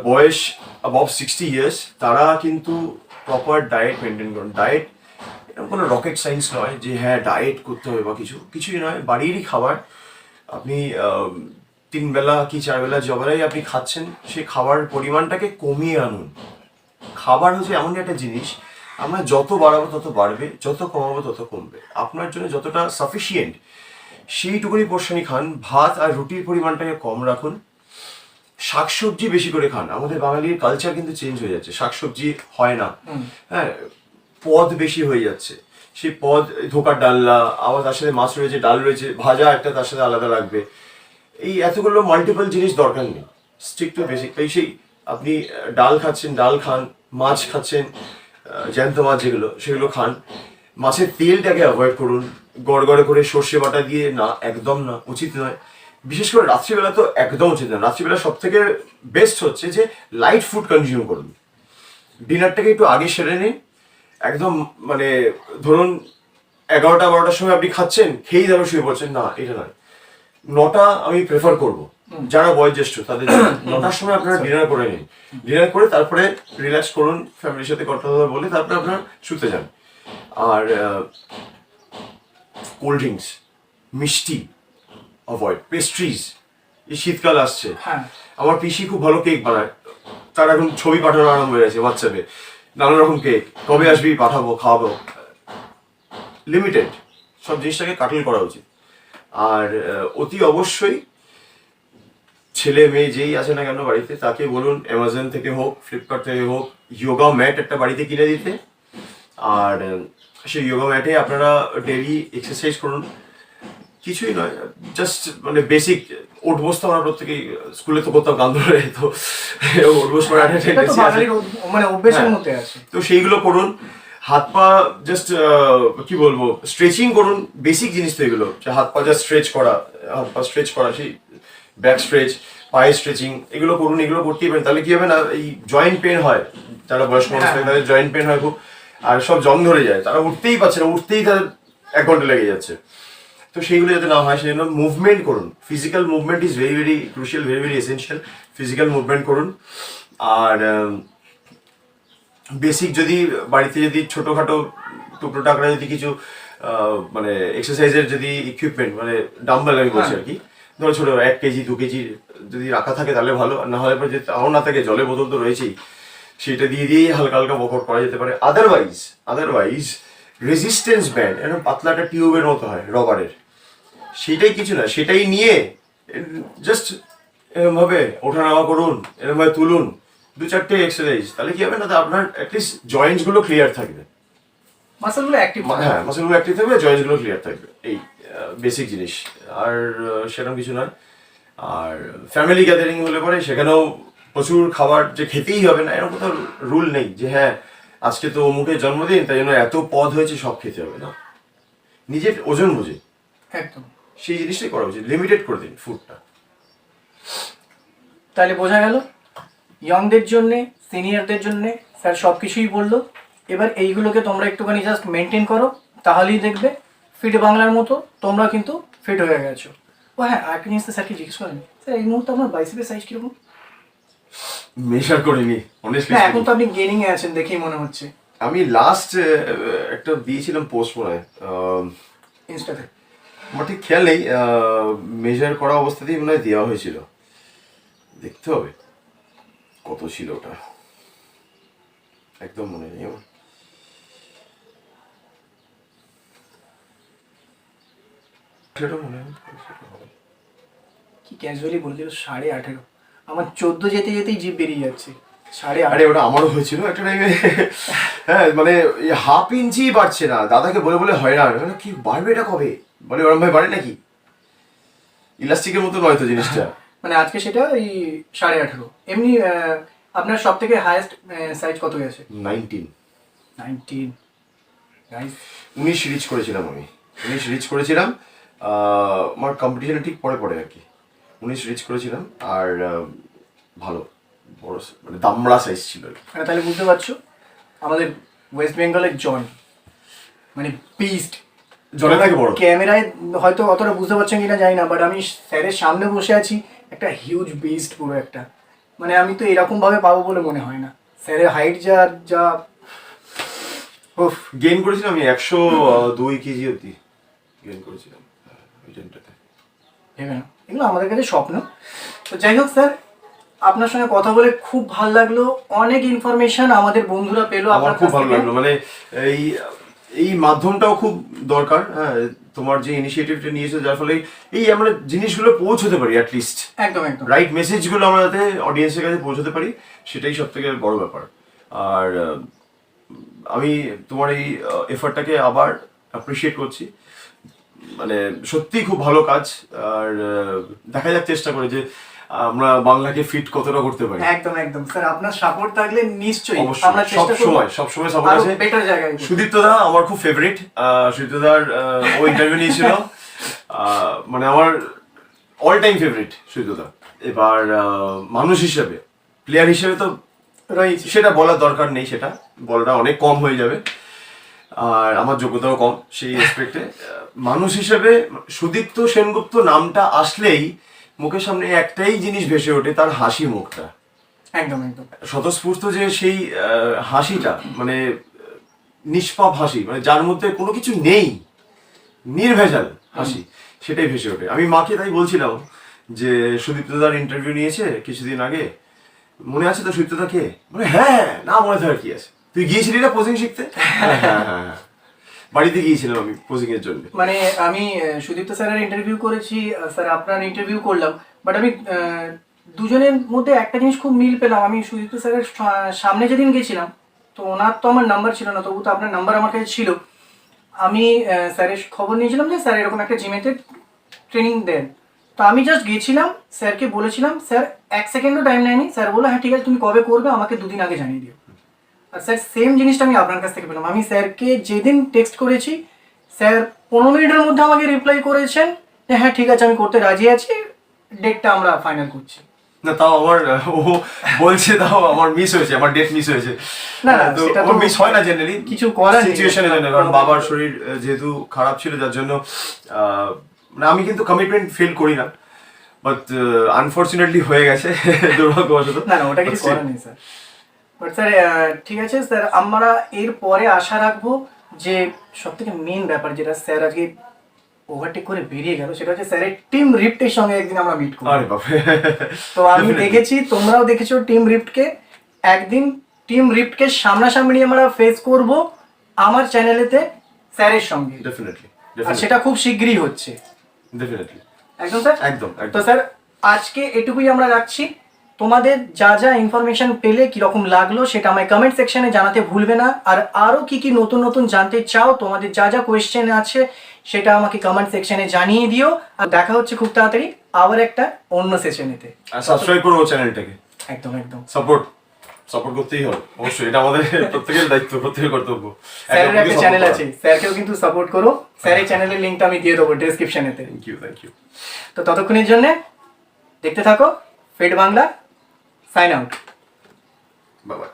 বয়স অ্যাবভ 60 ইয়ার্স, তারা কিন্তু প্রপার ডায়েট মেনটেন করুন। ডায়েট এরকম কোনো রকেট সায়েন্স নয় যে হ্যাঁ ডায়েট করতে হবে বা কিছুই নয়। বাড়িরই খাবার আপনি 3 বেলা কি 4 বেলা যবেলাই আপনি খাচ্ছেন, সেই খাবার পরিমাণটাকে কমিয়ে আনুন। খাবার হচ্ছে এমন একটা জিনিস, আমরা যত বাড়াবো তত বাড়বে, যত কমাবো তত কমবে। আপনার জন্য যতটা সাফিসিয়েন্ট সেইটুকুনি পোর্শনই খান। ভাত আর রুটির পরিমাণটাকে কম রাখুন। শাকসবজি বেশি করে খান। আমাদের বাঙালির কালচার কিন্তু চেঞ্জ হয়ে যাচ্ছে, শাকসবজি হয় না, হ্যাঁ, পদ বেশি হয়ে যাচ্ছে। সেই পদ ধোকার ডালনা, আবার তার সাথে মাছ রয়েছে, ডাল রয়েছে, ভাজা একটা তার সাথে আলাদা লাগবে। এই এতগুলো মাল্টিপল জিনিস দরকার নেই, স্টিক টু বেসিক। তাই সেই আপনি ডাল খাচ্ছেন, ডাল খান, মাছ খাচ্ছেন, জ্যান্ত মাছ যেগুলো সেগুলো খান। মাছের তেলটাকে অ্যাভয়েড করুন, গড়গড়ে করে সর্ষে বাটা দিয়ে না, একদম না, উচিত নয়। বিশেষ করে রাত্রিবেলা তো একদম উচিত নয়। রাত্রিবেলা সব থেকে বেস্ট হচ্ছে যে লাইট ফুড কনজিউম করুন। ডিনারটাকে একটু আগে সেরে নিন, একদম মানে ধরুন 11টা 12টার সময় আপনি খাচ্ছেন, খেয়েই ধরো শুয়ে পড়ছেন, না এটা নয়। 9টা আমি প্রেফার করব, যারা বয়োজ্যেষ্ঠ তাদের জন্য 9টার সময় আপনারা ডিনার করে নিন। ডিনার করে তারপরে রিল্যাক্স করুন, ফ্যামিলির সাথে কথা বলে তারপরে আপনারা শুতে যান। আর কোল্ড ড্রিঙ্কস, মিষ্টি অ্যাভয়েড, পেস্ট্রিজ। এই শীতকাল আসছে, হ্যাঁ। আমার পিসি খুব ভালো কেক বানায়, তার এখন ছবি পাঠানো আরম্ভ হয়ে গেছে হোয়াটসঅ্যাপে, নানা রকম কেক, কবে আসবি পাঠাবো, খাওয়াবো। লিমিটেড সব জিনিসটাকে কাটল করা উচিত। আর অতি অবশ্যই ছেলে মেয়ে যেই আছে না কেন বাড়িতে, তাকে বলুন অ্যামাজন থেকে হোক, ফ্লিপকার্ট থেকে হোক, যোগা ম্যাট একটা বাড়িতে কিনে দিতে। আর সেই যোগা ম্যাটে আপনারা ডেইলি এক্সারসাইজ করুন। কিছুই নয়, জাস্ট মানে বেসিক ওঠ বসতে আমরা প্রত্যেকেই স্কুলে তো করতাম, গান ধরে, তো ওঠ বস করার একটা এটা তো tendency আছে। বাঙালির মানে অভ্যেসের হ্যাঁ। মধ্যে আছে। তো সেইগুলো করুন। হাত পা জাস্ট কি বলবো, স্ট্রেচিং করুন। বেসিক জিনিস তো এগুলো, যে হাত পা জাস্ট স্ট্রেচ করা, হাত পা স্ট্রেচ করা, সেই ব্যাক স্ট্রেচ, পায়ে স্ট্রেচিং, এগুলো করুন। এগুলো করতেই পারেন, তাহলে কি হবে না, এই জয়েন্ট পেন হয়, যারা বয়স্ক মানুষ থাকে তাদের জয়েন্ট পেন হয় খুব, আর সব জং ধরে যায়, তারা উঠতেই পারছে না, উঠতেই তাদের 1 ঘন্টা লেগে যাচ্ছে। তো সেইগুলো যাতে না হয় সেই জন্য মুভমেন্ট করুন। Physical movement is very very crucial, very very essential. Physical movement করুন। আর বেসিক যদি বাড়িতে যদি ছোটোখাটো টুকরো টাকরা যদি কিছু মানে এক্সারসাইজের যদি ইকুইপমেন্ট, মানে ডাম্বেল আমি বলছি আর কি, ধরো ছোটো 1 কেজি 2 কেজি যদি রাখা থাকে তাহলে ভালো। আর না হলে পরে যদি তাও না থাকে, জলের বোতল তো রয়েছেই, সেটা দিয়ে দিয়েই হালকা হালকা ওয়ার্কআউট করা যেতে পারে। আদারওয়াইজ রেজিস্ট্যান্স ব্যান্ড এরকম পাতলা একটা টিউবের মতো হয় রবারের, সেটাই কিছু না, সেটাই নিয়ে জাস্ট এরকমভাবে ওঠানামা করুন, এরকমভাবে তুলুন 2-4টে এক্সারসাইজ, তাহলে কি হবে না, আপনার অ্যাটলিস্ট জয়েন্টসগুলো ক্লিয়ার থাকবে। মাসলগুলো অ্যাক্টিভ হ্যাঁ, মাসলগুলো অ্যাক্টিভ থাকবে, জয়েন্টসগুলো ক্লিয়ার থাকবে। এই বেসিক জিনিস, আর সেরকম কিছু নয়। আর ফ্যামিলি গ্যাদারিং হলে পরে সেখানেও প্রচুর খাবার যে খেতেই হবে না, এরকম কোথাও রুল নেই যে হ্যাঁ আজকে তো অমুকের জন্মদিন তাই জন্য এত পদ হয়েছে সব খেতে হবে না। নিজের ওজন বুঝে একদম সেই জিনিসটাই করা উচিত, লিমিটেড করে দিন ফুডটা। তাহলে বোঝা গেল ইয়ংদের জন্যে, সিনিয়রদের জন্যে স্যার সব কিছুই বললো। এবার এইগুলোকে তোমরা একটুখানি জাস্ট মেনটেন করো, তাহলেই দেখবে ফিট বাংলার মতো তোমরা কিন্তু ফিট হয়ে গেছো। ও হ্যাঁ, আরেকটা জিনিস তো স্যারকে জিজ্ঞেস করেনি, স্যার এই মুহূর্তে আপনার বাইসেপের সাইজ কিরকম? মেশার করিনি অনেস্টলি। না, এখন তো আপনি গেনিং এ আছেন দেখেই মনে হচ্ছে। আমি লাস্ট একটা দিয়েছিলাম পোস্ট, মনে হয় ইনস্টাতে। আমার ঠিক খেয়াল নেই, মেজার করা অবস্থাতেই মনে হয় দেওয়া হয়েছিল, দেখতে হবে কত ছিল ওটা, একদম মনে নেই আমার। সেটা মনে হয় কি ক্যাজুয়ালি বলে দিল 18.5। আমার 14 যেতে যেতেই জিভ বেরিয়ে যাচ্ছে। 8.5। আরে ওটা আমারও হয়েছিল একটা টাইমে। হ্যাঁ, মানে 1/2 ইঞ্চি বাড়ছে না, দাদাকে বলে বলে হয় না, কি বাড়বে এটা কবে, বলে ওরম ভাই বাড়ে নাকি, ইলাস্টিকের মতো নয় তো জিনিসটা। মানে আজকে সেটা ওই 18.5। এমনি আপনার সব থেকে হাইয়েস্ট সাইজ কত গেছে? 19 19। গাইস 19 সিরিজ করেছিলাম আমি। 19 রিচ করেছিলাম, আমার কম্পিটিশনে ঠিক পরে পরে আর কি 19 রিচ করেছিলাম। আর ভালো বড় মানে দামড়া সাইজ ছিল আর কি। মানে তাহলে বুঝতে পারছো আমাদের ওয়েস্ট বেঙ্গলের জন মানে বিস্ট। জলের থেকে বড়। ক্যামেরায় হয়তো অতটা বুঝতে পারছেন কিনা জানি না, বাট আমি স্যারের সামনে বসে আছি, একটা হিউজ বিস্ট পুরো একটা, মানে আমি তো এরকম ভাবে পাবো বলে মনে হয় না। স্যারের হাইট যা যা উফ। গেইন করেছিলাম আমি 102 কেজি অবধি গেইন করেছিলাম ওই টাইমটাতে। ভেবে না, এগুলো আমাদের কাছে স্বপ্ন। তো যাই হোক স্যার, আপনার সঙ্গে কথা বলে খুব ভালো লাগলো, অনেক ইনফরমেশন আমাদের বন্ধুরা পেলো আমার আপনার খুব কাছ ভালো থেকে। লাগলো, মানে এই এই মাধ্যমটাও খুব দরকার। হ্যাঁ, তোমার যে ইনিশিয়েটিভটা নিয়েছো যার ফলে এই আমরা জিনিসগুলো পৌঁছতে পারি, অ্যাটলিস্ট একদম একদম রাইট মেসেজগুলো আমরা যাতে অডিয়েন্সের কাছে পৌঁছতে পারি, সেটাই সব থেকে বড় ব্যাপার। আর আমি তোমার এই এফর্টটাকে আবার অ্যাপ্রিসিয়েট করছি, মানে সত্যি খুব ভালো কাজ। আর দেখা যাক চেষ্টা করে যে আমরা বাংলাকে ফিট কতটা করতে পারি। একদম একদম স্যার, আপনার সাপোর্ট থাকলে নিশ্চয়ই অবশ্যই, আমরা চেষ্টা করব সবসময় সাপোর্ট আছে। বেটার জায়গায়। সুদীপ্ত দা আমার খুব ফেভারিট। সুদীপ্ত দার ও ইন্টারভিউ নিয়েছিল, মানে আমার অল টাইম ফেভারিট সুদীপ্ত দা। এবার মানুষ হিসেবে, প্লেয়ার হিসেবে তো রয়েছে, সেটা বলার দরকার নেই, সেটা বলাটা অনেক কম হয়ে যাবে, আর আমার যোগ্যতাও কম সেই রেসপেক্টে। মানুষ হিসেবে সুদীপ্ত সেনগুপ্ত নামটা আসলেই মুখের সামনে একটাই জিনিস ভেসে ওঠে, তার হাসি মুখটা। একদম একদম স্বতঃস্ফূর্ত যে সেই হাসিটা, মানে নিষ্পাপ হাসি, মানে যার মধ্যে কোনো কিছু নেই, নির্ভেজাল হাসি, সেটাই ভেসে ওঠে। আমি মাকে তাই বলছিলাম যে সুদীপ্তদার ইন্টারভিউ নিয়েছে কিছুদিন আগে, মনে আছে তো সুদীপ্তদা কে? মানে হ্যাঁ, না মনে থাকার কি আছে, তুই গিয়েছিলি না পোজিং শিখতে? হ্যাঁ হ্যাঁ হ্যাঁ, বাড়িতে গিয়েছিলাম আমি পোজিং এর জন্য। মানে আমি সুদীপ্ত স্যারের ইন্টারভিউ করেছি, স্যার আপনার ইন্টারভিউ করলাম, বাট আমি দুজনের মধ্যে একটা জিনিস খুব মিল পেলাম। আমি সুদীপ্ত স্যারের সামনে যেদিন গেছিলাম, তো ওনার তো আমার নাম্বার ছিল না, তবু তো আপনার নাম্বার আমার কাছে ছিল। আমি স্যারের খবর নিয়েছিলাম যে স্যার এরকম একটা জিমেতে ট্রেনিং দেন, তো আমি জাস্ট গেছিলাম, স্যারকে বলেছিলাম, স্যার 1 সেকেন্ডও টাইম নেয়নি, স্যার বললো হ্যাঁ ঠিক আছে তুমি কবে করবে আমাকে 2 দিন আগে জানিয়ে দিও। আর স্যার সেম জিনিসটা আমি আপনার কাছ থেকে পেলাম। আমি স্যারকে যেদিন টেক্সট করেছি, স্যার 15 মিনিটের মধ্যে আমাকে রিপ্লাই করেছেন যে হ্যাঁ ঠিক আছে আমি করতে রাজি আছি, ডেটটা আমরা ফাইনাল করছি। না তাও আমার ও বলছে, তাও আমার মিস হয়েছে, আমার ডেট মিস হয়েছে। না, তো সেটা ওর তো মিস হয় না জেনারেলি, কিছু করার নেই। সিচুয়েশনের জন্য, কারণ বাবার শরীর যেহেতু খারাপ ছিল, যার জন্য মানে আমি কিন্তু কমিটমেন্ট ফেল করি না, বাট আনফরচুনেটলি হয়ে গেছে দুর্ভাগ্যবশত। না না, ওটা কিছু করার নেই স্যার। বাট স্যার ঠিক আছে স্যার, আমরা এর পরে আশা রাখবো যে সব থেকে মেন ব্যাপার যেটা স্যার আজকে ওভারটেক করে বেরিয়ে গেল, সেটা হচ্ছে স্যারের টিম রিপ্টের সঙ্গে একদিন আমরা মিট করব। আরে বাপরে, তো আমি দেখেছি, তোমরাও দেখেছো টিম রিপ্টকে, একদিন টিম রিপ্টকে সামনাসামনি আমরা ফেস করব আমার চ্যানেলেতে স্যারের সঙ্গে, ডেফিনেটলি, আর সেটা খুব শীঘ্রই হচ্ছে। ডেফিনেটলি, একদম স্যার, একদম তো একদম। স্যার আজকে এটুকুই আমরা রাখছি। তোমাদের যা যা ইনফরমেশন পেলে কিরকম লাগলো সেটা আমায় কমেন্ট সেকশনে জানাতে ভুলবে না। আর আরও কি কি নতুন নতুন জানতে চাও, তোমাদের যা যা কোয়েশ্চেন আছে সেটা আমাকে কমেন্ট সেকশনে জানিয়ে দিও। আর দেখা হচ্ছে খুব তাড়াতাড়ি আবার একটা অন্য সেশনেতে। আর সাবস্ক্রাইব করো চ্যানেলটাকে, একদম একদম, সাপোর্ট করতেই হবে অবশ্যই, এটা আমাদের প্রত্যেকের দায়িত্ব, প্রত্যেকের কর্তব্য। স্যারের একটা চ্যানেল আছে, স্যারকেও কিন্তু সাপোর্ট করো। স্যারের চ্যানেলের লিঙ্কটা আমি দিয়ে দেবো ডেসক্রিপশনেতে। Thank you. তো ততক্ষণের জন্য দেখতে থাকো fit Bangla, sign out. Bye by.